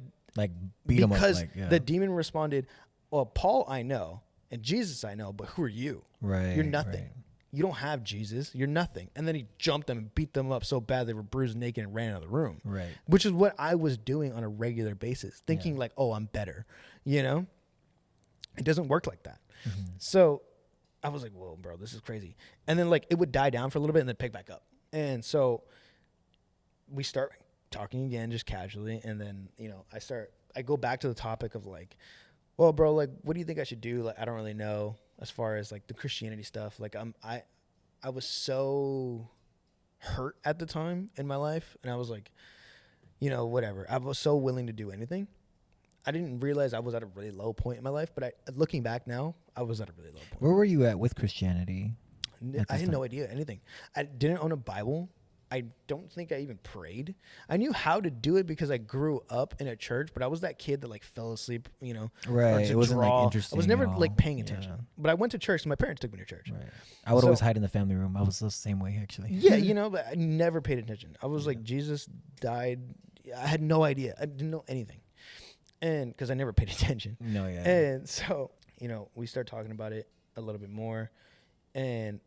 beat him up. Because the demon responded, well, Paul I know, and Jesus I know, but who are you? Right. You're nothing. Right. You don't have Jesus. You're nothing. And then he jumped them and beat them up so bad they were bruised naked and ran out of the room. Right. Which is what I was doing on a regular basis, thinking like, oh, I'm better. It doesn't work like that. Mm-hmm. So I was like, whoa, bro, this is crazy. And then like it would die down for a little bit and then pick back up. And so we start talking again, just casually. And then, I go back to the topic of like, well, bro, like, what do you think I should do? Like, I don't really know as far as like the Christianity stuff. Like I was so hurt at the time in my life. And I was like, whatever. I was so willing to do anything. I didn't realize I was at a really low point in my life, but looking back now, I was at a really low point. Where were you at with Christianity? I had no idea anything. I didn't own a Bible. I don't think I even prayed. I knew how to do it because I grew up in a church, but I was that kid that like fell asleep, Right. It wasn't like interesting. I was never like paying attention. Yeah. But I went to church, and my parents took me to church. Right. I would always hide in the family room. I was the same way actually. Yeah, but I never paid attention. I was like, Jesus died. I had no idea. I didn't know anything. And because I never paid attention. No, yeah. And so, we start talking about it a little bit more. And,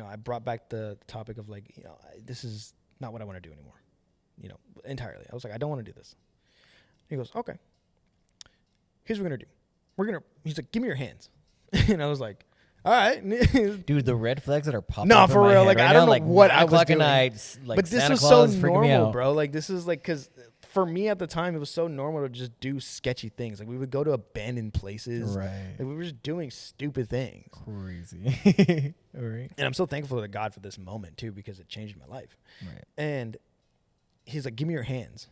I brought back the topic of like, this is not what I want to do anymore, entirely. I was like, I don't want to do this. He goes, okay, here's what we're going to do. He's like, give me your hands. And I was like, all right. Dude, the red flags that are popping no, up for in real. my Like, head right I don't now, know what I was doing. Night, like but this Santa was Claus so normal, bro. Like, this is like, because for me at the time, it was so normal to just do sketchy things. Like, we would go to abandoned places. Right. Like, we were just doing stupid things. Crazy. All right. And I'm so thankful to God for this moment, too, because it changed my life. Right. And he's like, give me your hands.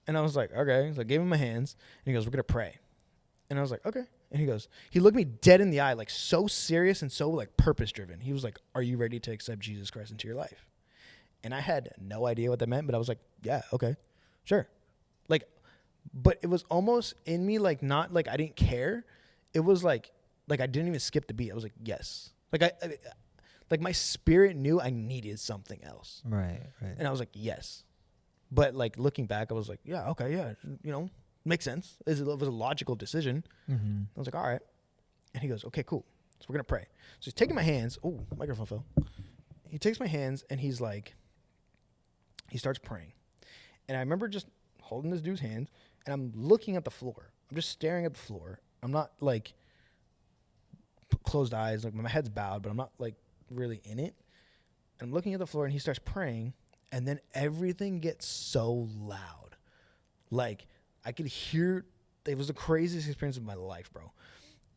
And I was like, okay. So I gave him my hands. And he goes, we're going to pray. And I was like, okay. And he looked me dead in the eye, like so serious and so like purpose driven. He was like, are you ready to accept Jesus Christ into your life? And I had no idea what that meant, but I was like, yeah, okay, sure. Like, but it was almost in me, like, not like I didn't care. it was like I didn't even skip the beat. I was like, yes. Like my spirit knew I needed something else. Right. And I was like, yes. But like looking back, I was like, yeah, okay, yeah, you know, makes sense. It was a logical decision. Mm-hmm. I was like, all right. And he goes, okay, cool. So we're going to pray. So he's taking my hands. Oh, microphone fell. He takes my hands and he's like, he starts praying. And I remember just holding this dude's hands and I'm looking at the floor. I'm just staring at the floor. I'm not like closed eyes. Like my head's bowed, but I'm not like really in it. And I'm looking at the floor and he starts praying. And then everything gets so loud. Like I could hear, it was the craziest experience of my life, bro.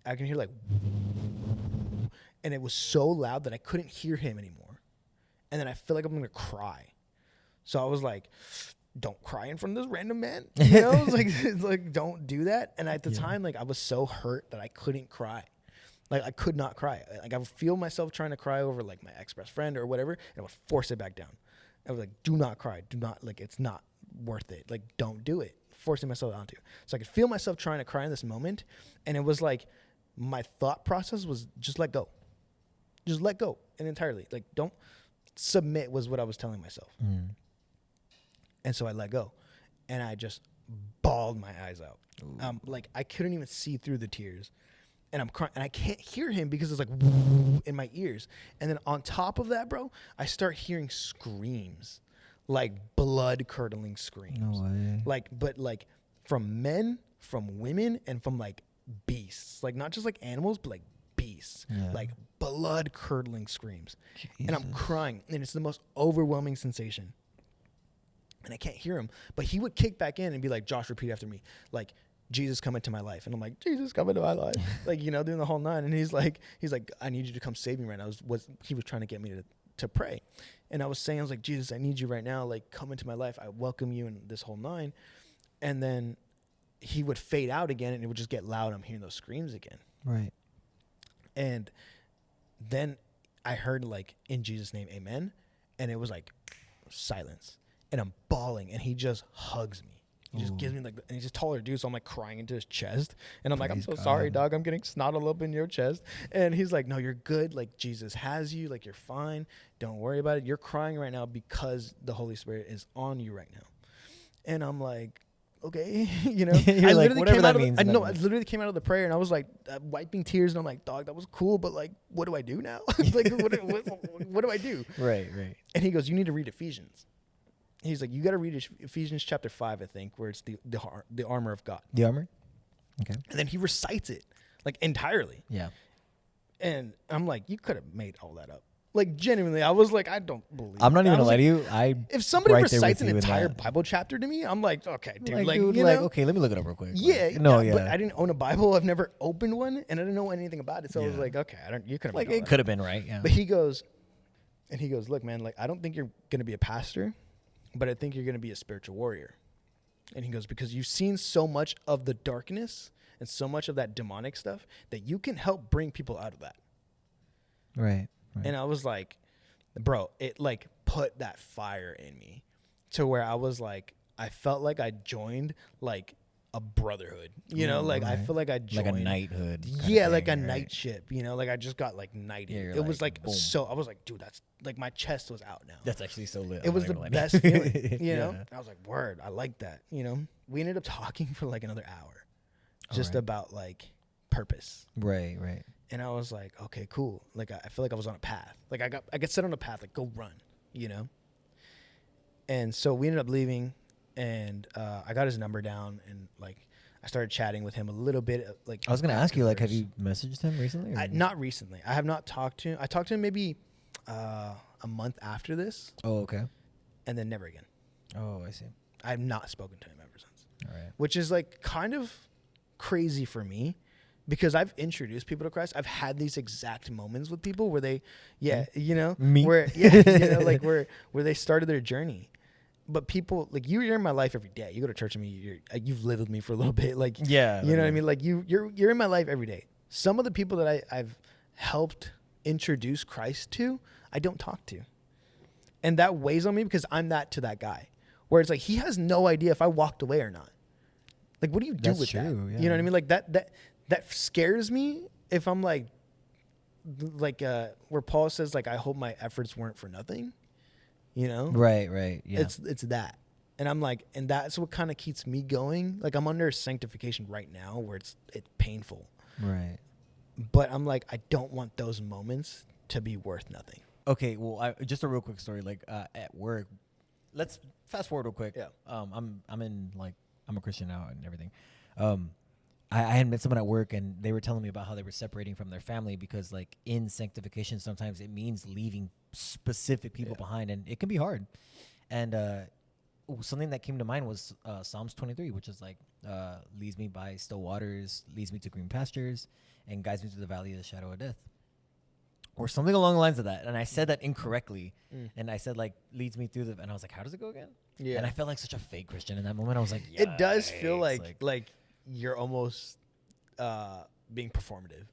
I can hear like, and it was so loud that I couldn't hear him anymore. And then I feel like I'm going to cry. So I was like, don't cry in front of this random man. You know, it's like, don't do that. And at the time, like I was so hurt that I couldn't cry. Like I could not cry. Like I would feel myself trying to cry over like my ex-best friend or whatever. And I would force it back down. I was like, do not cry. Do not, like, it's not worth it. Like, don't do it. Forcing myself onto. So I could feel myself trying to cry in this moment. And it was like, my thought process was just let go. Just let go. And entirely. Like, don't submit was what I was telling myself. Mm. And so I let go. And I just bawled my eyes out. Like, I couldn't even see through the tears. And I'm crying, and I can't hear him because it's like in my ears. And then on top of that, bro, I start hearing screams, like blood-curdling screams. No way. Like from men, from women, and from like beasts. Like not just like animals, but like beasts. Yeah. Like blood-curdling screams. Jesus. And I'm crying, and it's the most overwhelming sensation. And I can't hear him, but he would kick back in and be like, "Josh, repeat after me." Like, Jesus come into my life. And I'm like, Jesus come into my life. Like, you know, doing the whole nine. And he's like, I need you to come save me right now. He was trying to get me to pray. And I was saying, I was like, Jesus, I need you right now. Like, come into my life. I welcome you in this whole nine. And then he would fade out again and it would just get loud. I'm hearing those screams again. Right. And then I heard like, in Jesus' name, amen. And it was like silence. And I'm bawling and he just hugs me. He just gives me like, and he's a taller dude, so I'm like crying into his chest. And I'm like, I'm so sorry, dog. I'm getting snot all up in your chest. And he's like, no, you're good. Like, Jesus has you. Like, you're fine. Don't worry about it. You're crying right now because the Holy Spirit is on you right now. And I'm like, okay, you know. You're like, whatever that means. I know. I literally came out of the prayer and I was like wiping tears. And I'm like, dog, that was cool. But like, what do I do now? Like, what do I do? Right. And he goes, you need to read Ephesians. He's like, you got to read Ephesians chapter 5, I think, where it's the armor of God. The armor? Okay. And then he recites it, like, entirely. Yeah. And I'm like, you could have made all that up. Like, genuinely, I was like, I don't believe I'm not even going to lie to you. If somebody recites an entire Bible chapter to me, I'm like, okay, dude. Like, dude, you like, know? Okay, let me look it up real quick. Yeah. No, yeah. But I didn't own a Bible. I've never opened one, and I didn't know anything about it. So I was like, okay, you could have like, it could have been right, yeah. But he goes, look, man, like, I don't think you're going to be a pastor, but I think you're going to be a spiritual warrior. And he goes, because you've seen so much of the darkness and so much of that demonic stuff that you can help bring people out of that. Right. And I was like, bro, it like put that fire in me to where I was like, I felt like I joined like a brotherhood, you know, like I feel like I joined like a knighthood. Yeah, like a night ship, you know, like I just got like knighted. Yeah, it was like boom. So I was like, dude, that's like my chest was out now. That's actually so lit. It was the best feeling, you know. I was like, word, I like that, you know. We ended up talking for like another hour, just about like purpose. Right. And I was like, okay, cool. Like I feel like I was on a path. Like I got set on a path. Like go run, you know. And so we ended up leaving. And I got his number down, and like I started chatting with him a little bit. Like I was gonna ask you, like, have you messaged him recently? Not recently. I have not talked to him. I talked to him maybe a month after this. Oh, okay. And then never again. Oh, I see. I have not spoken to him ever since. All right. Which is like kind of crazy for me, because I've introduced people to Christ. I've had these exact moments with people where they, you know, where you know, like where they started their journey. But people, like, you're in my life every day. You go to church with me. You've lived with me for a little bit. Like, you know what I mean? Like, you're in my life every day. Some of the people that I've helped introduce Christ to, I don't talk to. And that weighs on me because I'm that to that guy. Where it's like, he has no idea if I walked away or not. Like, what do you do with that? Yeah. You know what I mean? Like, that scares me if I'm like where Paul says like I hope my efforts weren't for nothing, you know? Right. Yeah. It's that. And I'm like, and that's what kind of keeps me going. Like I'm under sanctification right now where it's painful. Right. But I'm like, I don't want those moments to be worth nothing. Okay, well, just a real quick story. Like at work, let's fast forward real quick. Yeah. I'm in like I'm a Christian now and everything. I had met someone at work and they were telling me about how they were separating from their family because like in sanctification sometimes it means leaving specific people behind and it can be hard. And something that came to mind was Psalms 23, which is like leads me by still waters, leads me to green pastures, and guides me through the valley of the shadow of death. Or something along the lines of that. And I said that incorrectly. And I said like leads me through and I was like, how does it go again? Yeah. And I felt like such a fake Christian in that moment. I was like, it does feel like you're almost being performative.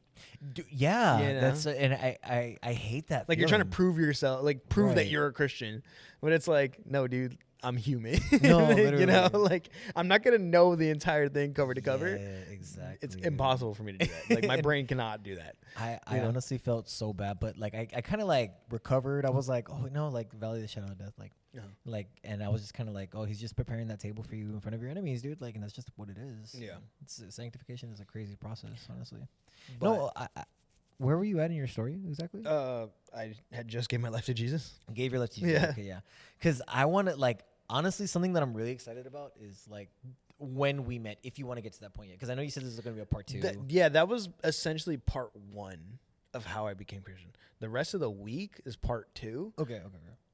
Yeah, you know? that's and I hate that. Like feeling. you're trying to prove yourself, like prove that you're a Christian, but it's like, no, dude, I'm human. No, literally. You know, like I'm not gonna know the entire thing cover to cover. Yeah, exactly. It's impossible for me to do that. Like my brain cannot do that. I honestly felt so bad, but like I kind of like recovered. I was like, oh no, like Valley of the Shadow of Death, like, and I was just kind of like, oh, he's just preparing that table for you in front of your enemies, dude. Like, and that's just what it is. Yeah, sanctification is a crazy process, honestly. But no, where were you at in your story exactly? I had just gave my life to Jesus. Gave your life to Jesus. Yeah, okay, yeah. Because I want to like honestly, something that I'm really excited about is like when we met. If you want to get to that point yet, because I know you said this is going to be a part 2. That was essentially part 1 of how I became Christian. The rest of the week is part 2. Okay.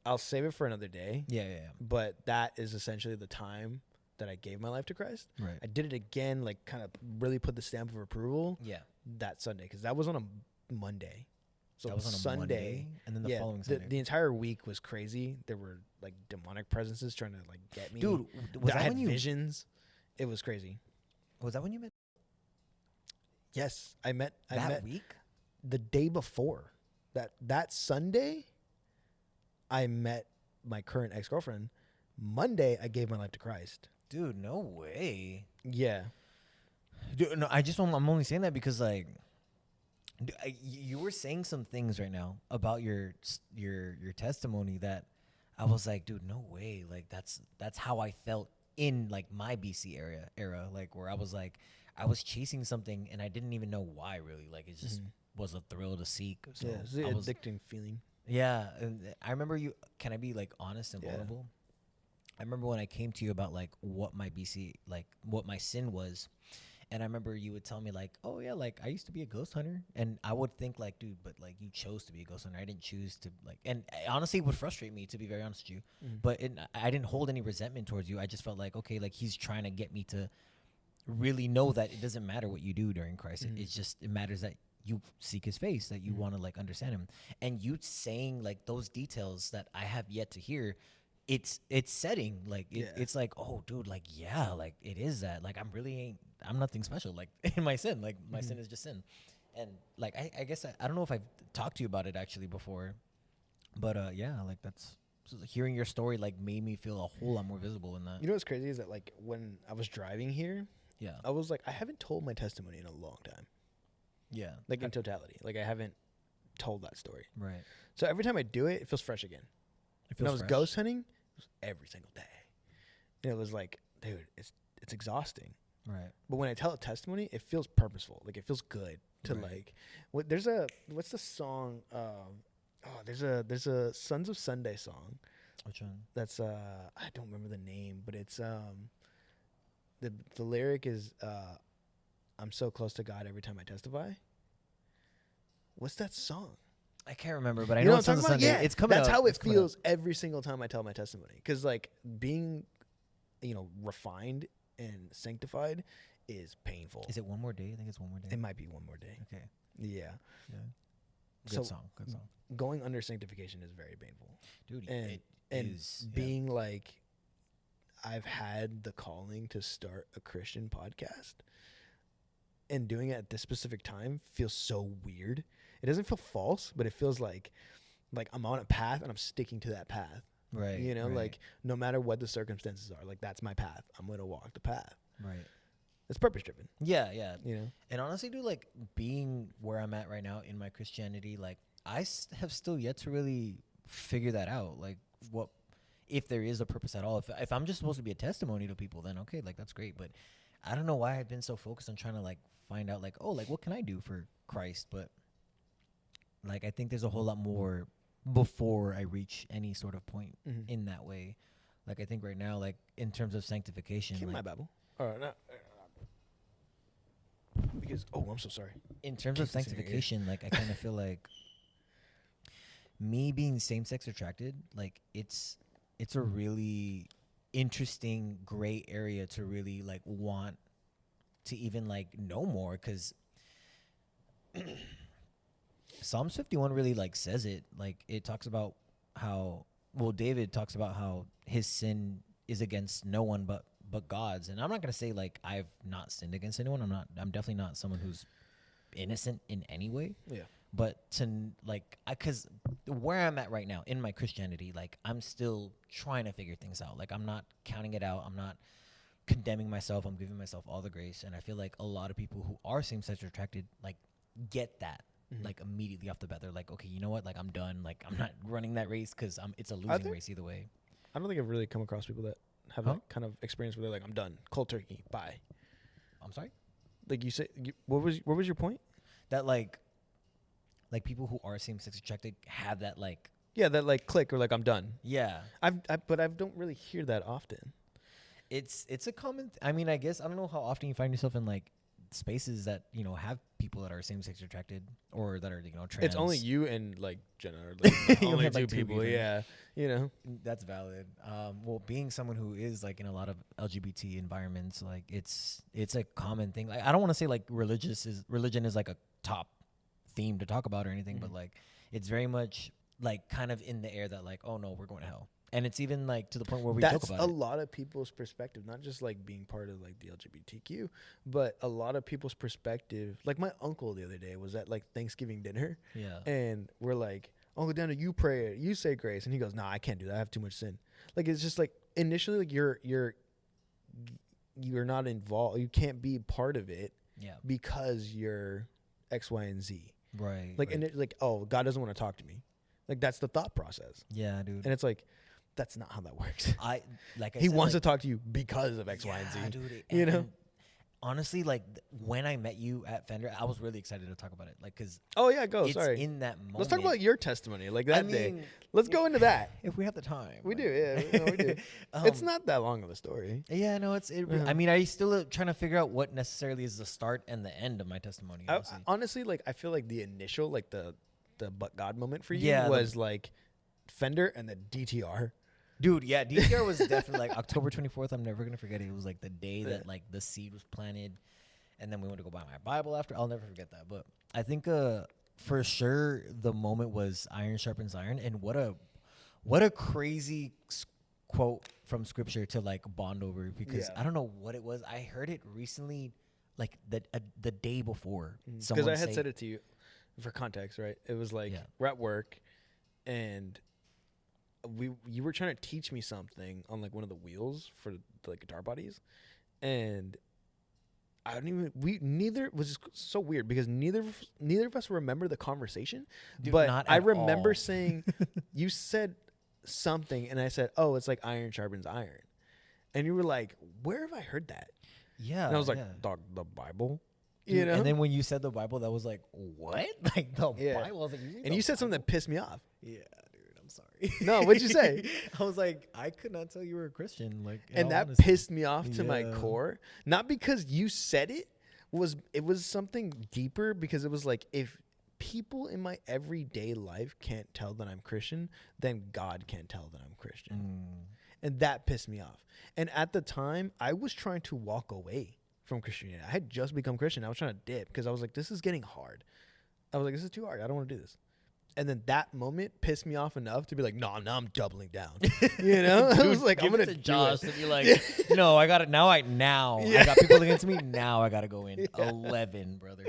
I'll save it for another day. Yeah. But that is essentially the time that I gave my life to Christ. Right. I did it again, like kind of really put the stamp of approval. Yeah. That Sunday, because that was on a Monday. So that was on a Sunday, Monday, and then the following Sunday. The entire week was crazy. There were like demonic presences trying to like get me. Dude, was I had visions. It was crazy. Was that when you met? Yes, I met that week. The day before that Sunday, I met my current ex-girlfriend. Monday, I gave my life to Christ. Dude, no way. Yeah. Dude, no, I'm only saying that because like, you were saying some things right now about your testimony that I was like, dude, no way. Like that's how I felt in like my BC era, like where I was like, I was chasing something and I didn't even know why really. Like it just was a thrill to seek. So yeah, it's an addicting feeling. Yeah, and I remember you. Can I be like honest and vulnerable? I remember when I came to you about like what my what my sin was. And I remember you would tell me like, oh yeah, like I used to be a ghost hunter. And I would think like, dude, but like you chose to be a ghost hunter. I didn't choose to like, and honestly it would frustrate me to be very honest with you. But I didn't hold any resentment towards you. I just felt like, okay, like he's trying to get me to really know that it doesn't matter what you do during Christ. It matters that you seek his face, that you want to like understand him. And you saying like those details that I have yet to hear, it's setting like it's like, oh dude, like yeah, like it is that like I'm nothing special like in my sin, like my sin is just sin. And like I guess I don't know if I've talked to you about it actually before, but yeah, like that's so hearing your story like made me feel a whole lot more visible in that. You know what's crazy is that like when I was driving here, I was like, I haven't told my testimony in a long time. Yeah, like in totality, like I haven't told that story. Right. So every time I do it, it feels fresh again. When I was ghost hunting, it was every single day. And it was like, dude, it's exhausting. Right. But when I tell a testimony, it feels purposeful. Like it feels good to like. What's the song? There's a Sons of Sunday song. Which one? That's I don't remember the name, but it's the lyric is I'm so close to God every time I testify. What's that song? I can't remember, but I know it's on Sunday. Yeah, it's coming. That's how it feels every single time I tell my testimony. Because like being, refined and sanctified is painful. Is it One More Day? I think it's One More Day. It might be One More Day. Okay. Yeah. Good song. Going under sanctification is very painful, dude. And being like, I've had the calling to start a Christian podcast, and doing it at this specific time feels so weird. It doesn't feel false, but it feels like I'm on a path and I'm sticking to that path. Right. Like no matter what the circumstances are, like that's my path. I'm going to walk the path. Right. It's purpose driven. Yeah. You know? And honestly, dude, like being where I'm at right now in my Christianity, like I have still yet to really figure that out. Like what, if there is a purpose at all. If I'm just supposed to be a testimony to people, then okay, like that's great. But I don't know why I've been so focused on trying to like find out like, oh, like what can I do for Christ? But like I think there's a whole lot more before I reach any sort of point in that way. Like I think right now, like in terms of sanctification, Keep like, my Bible. All right, no. Because I'm so sorry. In terms of sanctification, like I kind of feel like me being same-sex attracted, like it's a really interesting gray area to really like want to even like know more, because Psalms 51 really like says it. Like it talks about how, well, David talks about how his sin is against no one but God's. And I'm not gonna say like I've not sinned against anyone. I'm definitely not someone who's innocent in any way. Yeah. But to like, because where I'm at right now in my Christianity, like I'm still trying to figure things out. Like I'm not counting it out. I'm not condemning myself. I'm giving myself all the grace. And I feel like a lot of people who are same-sex attracted like get that like immediately off the bat. They're like, okay, you know what? Like I'm done. Like I'm not running that race because it's a losing race either way. I don't think I've really come across people that have that kind of experience where they're like, I'm done, cold turkey, bye. I'm sorry? Like you said, what was your point? That like people who are same-sex attracted have that like, yeah, that like click or like I'm done. Yeah. But I don't really hear that often. It's a common. I mean, I guess I don't know how often you find yourself in like spaces that have people that are same-sex attracted or that are trans. It's only you and like Jenna, or like only two people. Yeah, that's valid. Well, being someone who is like in a lot of LGBT environments, like it's a common thing. Like I don't want to say like religion is like a top theme to talk about or anything, but like it's very much like kind of in the air that like, oh no, we're going to hell. And it's even like to the point where we joke about it. That's a lot of people's perspective, not just like being part of like the LGBTQ, but a lot of people's perspective. Like my uncle the other day was at like Thanksgiving dinner. Yeah. And we're like, Uncle Daniel, you pray, you say grace. And he goes, nah, I can't do that. I have too much sin. Like, it's just like initially like you're not involved. You can't be part of it because you're X, Y, and Z. Right. Like, and it's like, oh, God doesn't want to talk to me. Like that's the thought process. Yeah, dude. And it's like, that's not how that works. He wants to talk to you because of X, Y, and Z. Dude, and honestly, like when I met you at Fender, I was really excited to talk about it. Like, cause it's sorry. In that moment, let's talk about your testimony. Like that day. Let's go into that if we have the time. We do, yeah. No, we do. It's not that long of a story. Yeah, no, I mean, I still trying to figure out what necessarily is the start and the end of my testimony. Honestly, like I feel like the initial, like the but God moment for you was like Fender and the DTR. Dude, yeah, DTR was definitely like October 24th. I'm never going to forget it. It was like the day that like the seed was planted. And then we went to go buy my Bible after. I'll never forget that. But I think for sure the moment was iron sharpens iron. And what a crazy quote from scripture to like bond over, because I don't know what it was. I heard it recently, like the day before. Because I had said it to you for context, right? It was like we're at work and you were trying to teach me something on like one of the wheels for the like guitar bodies, and neither was so weird because neither of us remember the conversation. Dude, but I remember saying you said something and I said, oh, it's like iron sharpens iron, and you were like, where have I heard that? Yeah. And I was like, dog, the Bible. Dude, and then when you said the Bible, that was like, what? Like the Bible? I was like, and you said something that pissed me off. Yeah. Sorry. No, what'd you say? I was like, I could not tell you were a Christian. Like, and that pissed me off to my core. Not because you said it was something deeper, because it was like, if people in my everyday life can't tell that I'm Christian, then God can't tell that I'm Christian. And that pissed me off. And at the time, I was trying to walk away from Christianity. I had just become Christian. I was trying to dip because I was like, this is getting hard. I was like, this is too hard. I don't want to do this. And then that moment pissed me off enough to be like, no, now I'm doubling down. Dude, I was like, I'm going to Josh to be like, no, I got it. I got people against me. Now I got to go in 11, brother.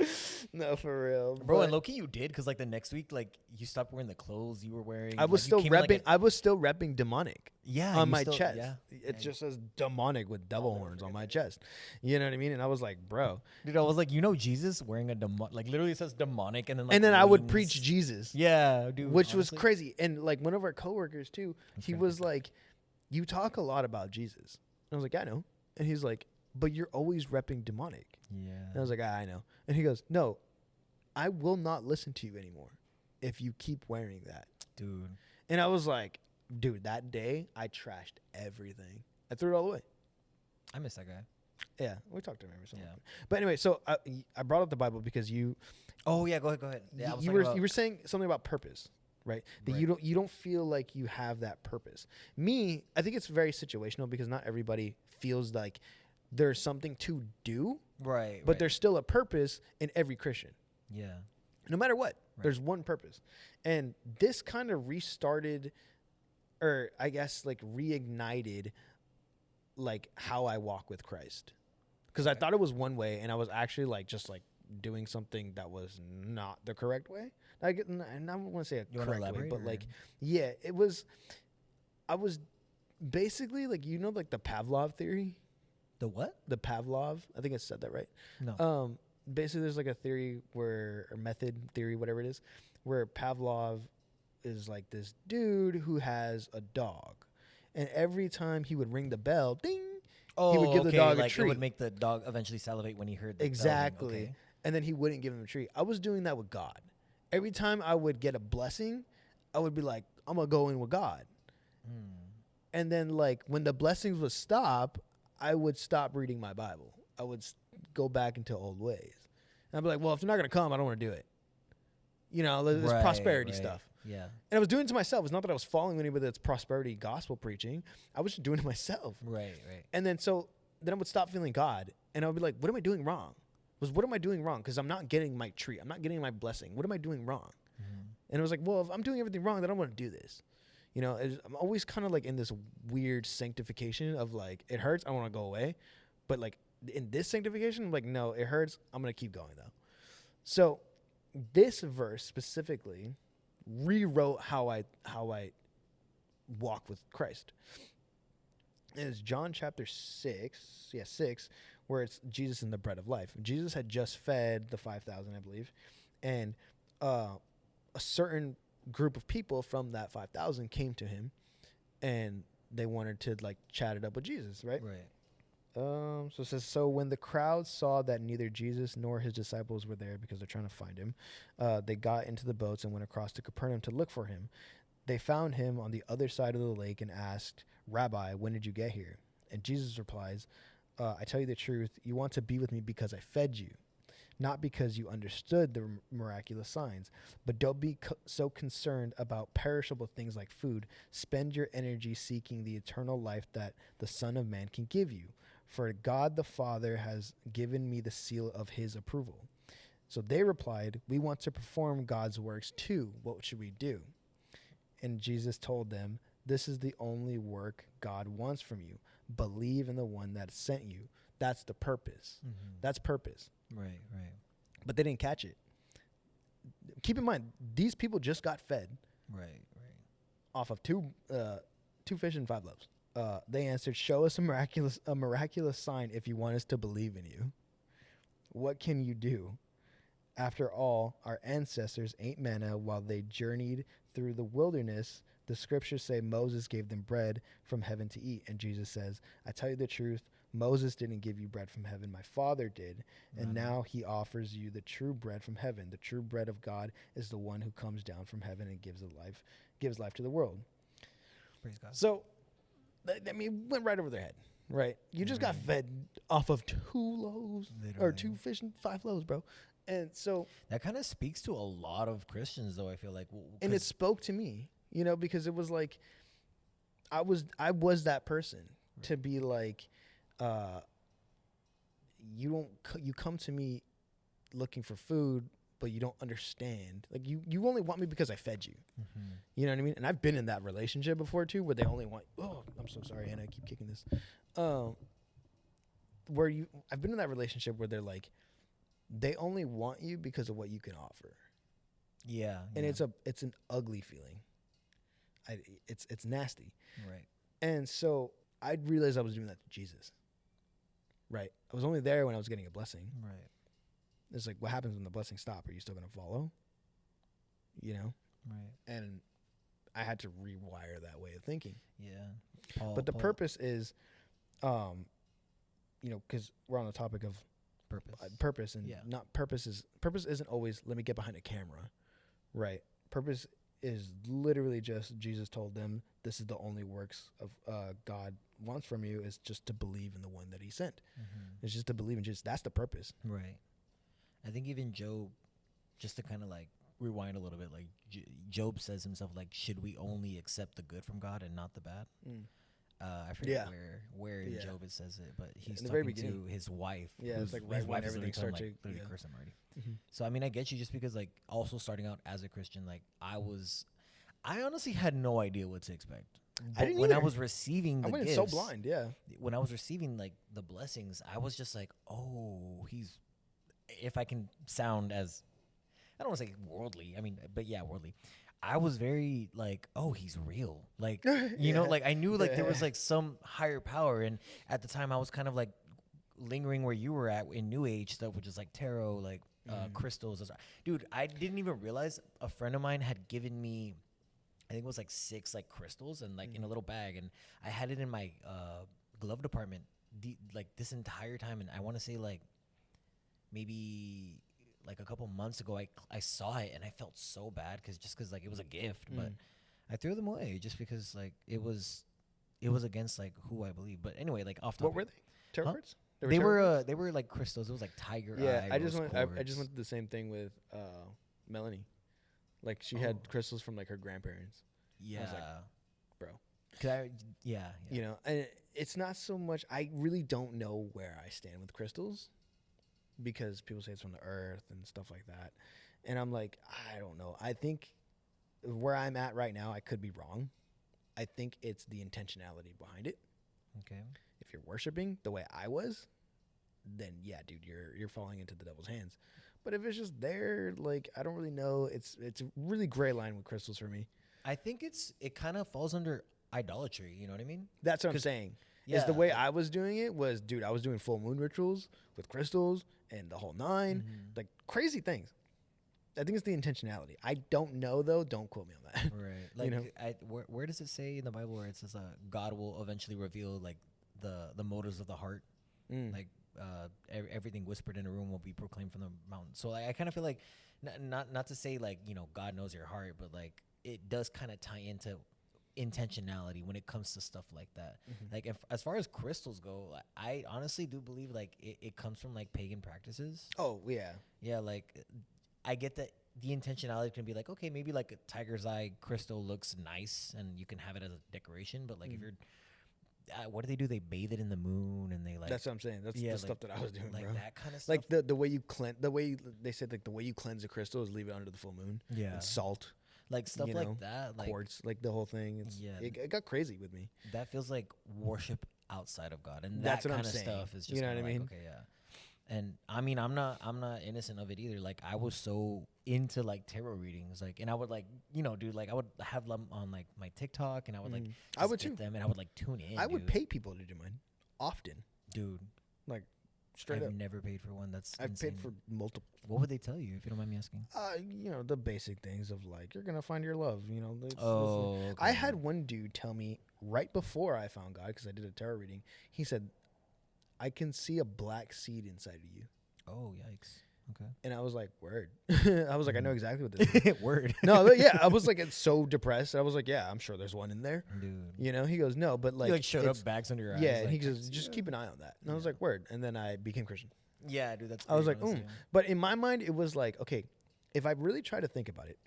No, for real. Bro, and low-key you did, because like the next week, like you stopped wearing the clothes you were wearing. I was still repping. I was still repping demonic. Yeah, on you my still, chest. yeah. It just says demonic with devil horns on my chest. You know what I mean? And I was like, bro. Dude, I was like, Jesus wearing a like literally it says demonic, and then like And then I would wings. preach Jesus. Yeah, dude. Which honestly. was crazy. And like one of our coworkers too, he was like, you talk a lot about Jesus. And I was like, I know. And he's like, but you're always repping demonic. Yeah. And I was like, I know. And he goes, no, I will not listen to you anymore if you keep wearing that. Dude. And I was like, dude, that day I trashed everything. I threw it all away. I miss that guy. Yeah, we talked to him every single Yeah. time. But anyway, so I brought up the Bible because you. Oh yeah, go ahead. Yeah, you were saying something about purpose, right? That Right. you don't feel like you have that purpose. Me, I think it's very situational because not everybody feels like there's something to do, Right. but there's still a purpose in every Christian. Yeah. No matter what, Right. there's one purpose. And this kind of restarted, or I guess like reignited, like how I walk with Christ. Because I thought it was one way, and I was actually like just like doing something that was not the correct way. And I don't want to say a correct way, but like, yeah, it was. I was basically like, you know, like the Pavlov theory. The what? The Pavlov. I think I said that right. No. Basically, there's like a theory or method theory, whatever it is, where Pavlov is like this dude who has a dog, and every time he would ring the bell, ding. Oh, he would give the dog like a treat. It would make the dog eventually salivate when he heard the exactly. bell ring. Okay. And then he wouldn't give him a treat. I was doing that with God. Every time I would get a blessing, I would be like, I'm gonna go in with God. And then like when the blessings would stop, I would stop reading my Bible. I would go back into old ways. And I'd be like, well, if they're not gonna come, I don't want to do it. You know, there's prosperity stuff. Yeah. And I was doing it to myself. It's not that I was following anybody that's prosperity gospel preaching. I was just doing it myself. Right. And then then I would stop feeling God, and I would be like, what am I doing wrong? What am I doing wrong? Because I'm not getting my treat. I'm not getting my blessing. What am I doing wrong? And it was like, well, if I'm doing everything wrong, then I don't want to do this. You know, I'm always kind of like in this weird sanctification of like, it hurts, I want to go away. But like in this sanctification, I'm like, no, it hurts, I'm going to keep going though. So this verse specifically rewrote how I walk with Christ. And it's John chapter 6, where it's Jesus and the bread of life. Jesus had just fed the 5,000, I believe, and a certain group of people from that 5,000 came to him, and they wanted to like chat it up with Jesus, right? Right. So it says, so when the crowd saw that neither Jesus nor his disciples were there because they're trying to find him, they got into the boats and went across to Capernaum to look for him. They found him on the other side of the lake and asked, Rabbi, when did you get here? And Jesus replies, I tell you the truth, you want to be with me because I fed you, not because you understood the miraculous signs. But don't be so concerned about perishable things like food. Spend your energy seeking the eternal life that the Son of Man can give you. For God the Father has given me the seal of his approval. So they replied, we want to perform God's works too. What should we do? And Jesus told them, this is the only work God wants from you. Believe in the one that sent you. That's the purpose. That's purpose. Right. But they didn't catch it. Keep in mind, these people just got fed. Right. Off of two fish and 5 loaves. They answered, show us a miraculous sign if you want us to believe in you. What can you do? After all, our ancestors ate manna while they journeyed through the wilderness. The scriptures say Moses gave them bread from heaven to eat. And Jesus says, I tell you the truth, Moses didn't give you bread from heaven. My Father did. And now he offers you the true bread from heaven. The true bread of God is the one who comes down from heaven and gives life to the world. Praise God. So, I mean, went right over their head, right? You just got fed off of 2 loaves or 2 fish and 5 loaves, bro. And so that kind of speaks to a lot of Christians, though. I feel like, and it spoke to me, you know, because it was like I was that person to be like, you come to me looking for food, but you don't understand. Like you only want me because I fed you. You know what I mean? And I've been in that relationship before too, where they only want. Oh, I'm so sorry, Hannah. I keep kicking this. I've been in that relationship where they're like, they only want you because of what you can offer. Yeah. And it's an ugly feeling. It's nasty. Right. And so I realized I was doing that to Jesus. Right. I was only there when I was getting a blessing. Right. It's like, what happens when the blessings stop? Are you still going to follow? You know? Right. And I had to rewire that way of thinking. Yeah. But the purpose is, you know, because we're on the topic of purpose, and not purpose isn't always let me get behind a camera, right? Purpose is literally just Jesus told them this is the only works of God wants from you is just to believe in the one that He sent. It's just to believe in Jesus. That's the purpose, right? I think even Job, just to kind of like rewind a little bit, like Job says himself, like, should we only accept the good from God and not the bad? I forget where in Job it says it, but he's talking to his wife. Yeah, it's like right his when wife everything starts to literally curse him already. So I mean, I get you, just because like also starting out as a Christian, like I honestly had no idea what to expect. I didn't when either. I was receiving the went gifts, so blind. Yeah, when I was receiving like the blessings, I was just like, oh, he's. If I can sound as, I don't want to say worldly, I mean, but yeah, worldly. I was very like, oh, he's real. Like, you know, like I knew like there was like some higher power. And at the time I was kind of like lingering where you were at in New Age stuff, which is like tarot, like crystals. Dude, I didn't even realize a friend of mine had given me, I think it was like 6 like crystals and like in a little bag. And I had it in my glove department like this entire time. And I want to say like maybe like a couple months ago, I saw it and I felt so bad because like it was a gift, but I threw them away just because like it was against like who I believe. But anyway, like off topic. What were they? Tarot cards? They were like crystals. It was like tiger eye. I just went through the same thing with Melanie. Like she had crystals from like her grandparents. Yeah. I was like, bro. Yeah. You know, and it's not so much. I really don't know where I stand with crystals, because people say it's from the earth and stuff like that. And I'm like, I don't know. I think where I'm at right now, I could be wrong. I think it's the intentionality behind it. Okay. If you're worshiping the way I was, then yeah, dude, you're falling into the devil's hands. But if it's just there, like, I don't really know. It's a really gray line with crystals for me. I think it kind of falls under idolatry. You know what I mean? That's what I'm saying. Yeah, is the way I was doing it was, dude, I was doing full moon rituals with crystals and the whole 9, like crazy things. I think it's the intentionality. I don't know though. Don't quote me on that. Right. Like, you know? Where does it say in the Bible where it says God will eventually reveal like the motives of the heart? Like everything whispered in a room will be proclaimed from the mountain. So like, I kind of feel like not to say like, you know, God knows your heart, but like it does kind of tie into intentionality when it comes to stuff like that. Like as far as crystals go, I honestly do believe like it comes from like pagan practices. Oh yeah. Like I get that the intentionality can be like, okay, maybe like a tiger's eye crystal looks nice and you can have it as a decoration, but like if you're what do they do? They bathe it in the moon and they like. That's what I'm saying. That's the stuff that I was doing, like bro. That kind of stuff. Like the way you cleanse, the way they said like the way you cleanse a crystal is leave it under the full moon. Yeah. With salt. Like stuff like that, like quartz, like the whole thing. It got crazy with me. That feels like worship outside of God, and that's that what kind I'm of saying. stuff is just, you know what I mean? Okay, yeah. And I mean, I'm not innocent of it either. Like I was so into like tarot readings, like, and I would like, you know, dude, like I would have them on like my TikTok, and I would like, I would get them, and I would like tune in. I would pay people to do mine often, dude. Like straight I've up. never paid for one. I've insane. Paid for multiple. What would they tell you if you don't mind me asking? You know, the basic things of like you're gonna find your love. You know. Okay. I had one dude tell me right before I found God, because I did a tarot reading. He said, "I can see a black seed inside of you." Oh, yikes. Okay. And I was like, word. I was like, I know exactly what this is. Word. No, but yeah, I was like, it's so depressed. I was like, yeah, I'm sure there's one in there. Dude. You know, he goes, no, but like. You like showed up bags under your eyes. Yeah, and he goes, just keep an eye on that. And I was like, word. And then I became Christian. Yeah, dude, that's. I was like, But in my mind, it was like, okay, if I really try to think about it,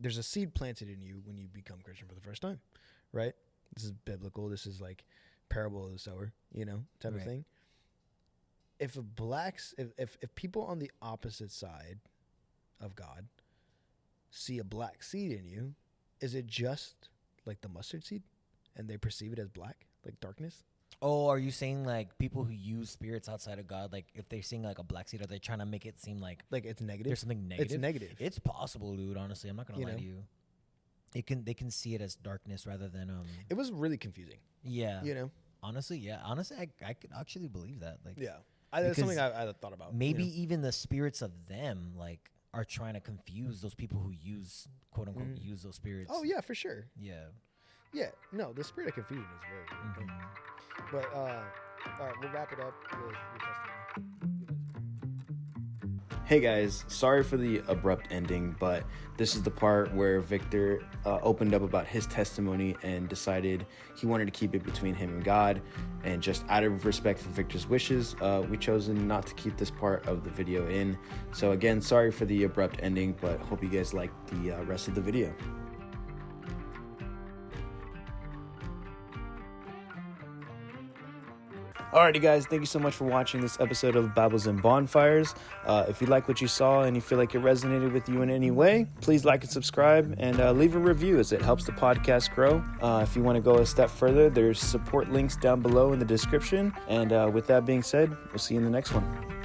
there's a seed planted in you when you become Christian for the first time, right? This is biblical. This is like parable of the sower, you know, type of thing. If people on the opposite side of God see a black seed in you, is it just like the mustard seed and they perceive it as black, like darkness? Oh, are you saying like people who use spirits outside of God, like if they're seeing like a black seed, are they trying to make it seem like it's negative? There's something negative. It's negative. It's possible, dude. Honestly, I'm not gonna lie to you. they can see it as darkness rather than It was really confusing. Yeah. You know. Honestly, I could actually believe that. Like, yeah, that's something I thought about. Maybe even the spirits of them like are trying to confuse those people who use quote unquote use those spirits. Oh yeah, for sure. Yeah. Yeah. No, the spirit of confusion is very real thing. But all right, we'll wrap it up with your testimony. Hey guys, sorry for the abrupt ending, but this is the part where Victor opened up about his testimony and decided he wanted to keep it between him and God. And just out of respect for Victor's wishes, we chosen not to keep this part of the video in. So again, sorry for the abrupt ending, but hope you guys like the rest of the video. Alrighty guys, thank you so much for watching this episode of Bibles and Bonfires. If you like what you saw and you feel like it resonated with you in any way, please like and subscribe and leave a review as it helps the podcast grow. If you want to go a step further, there's support links down below in the description. And with that being said, we'll see you in the next one.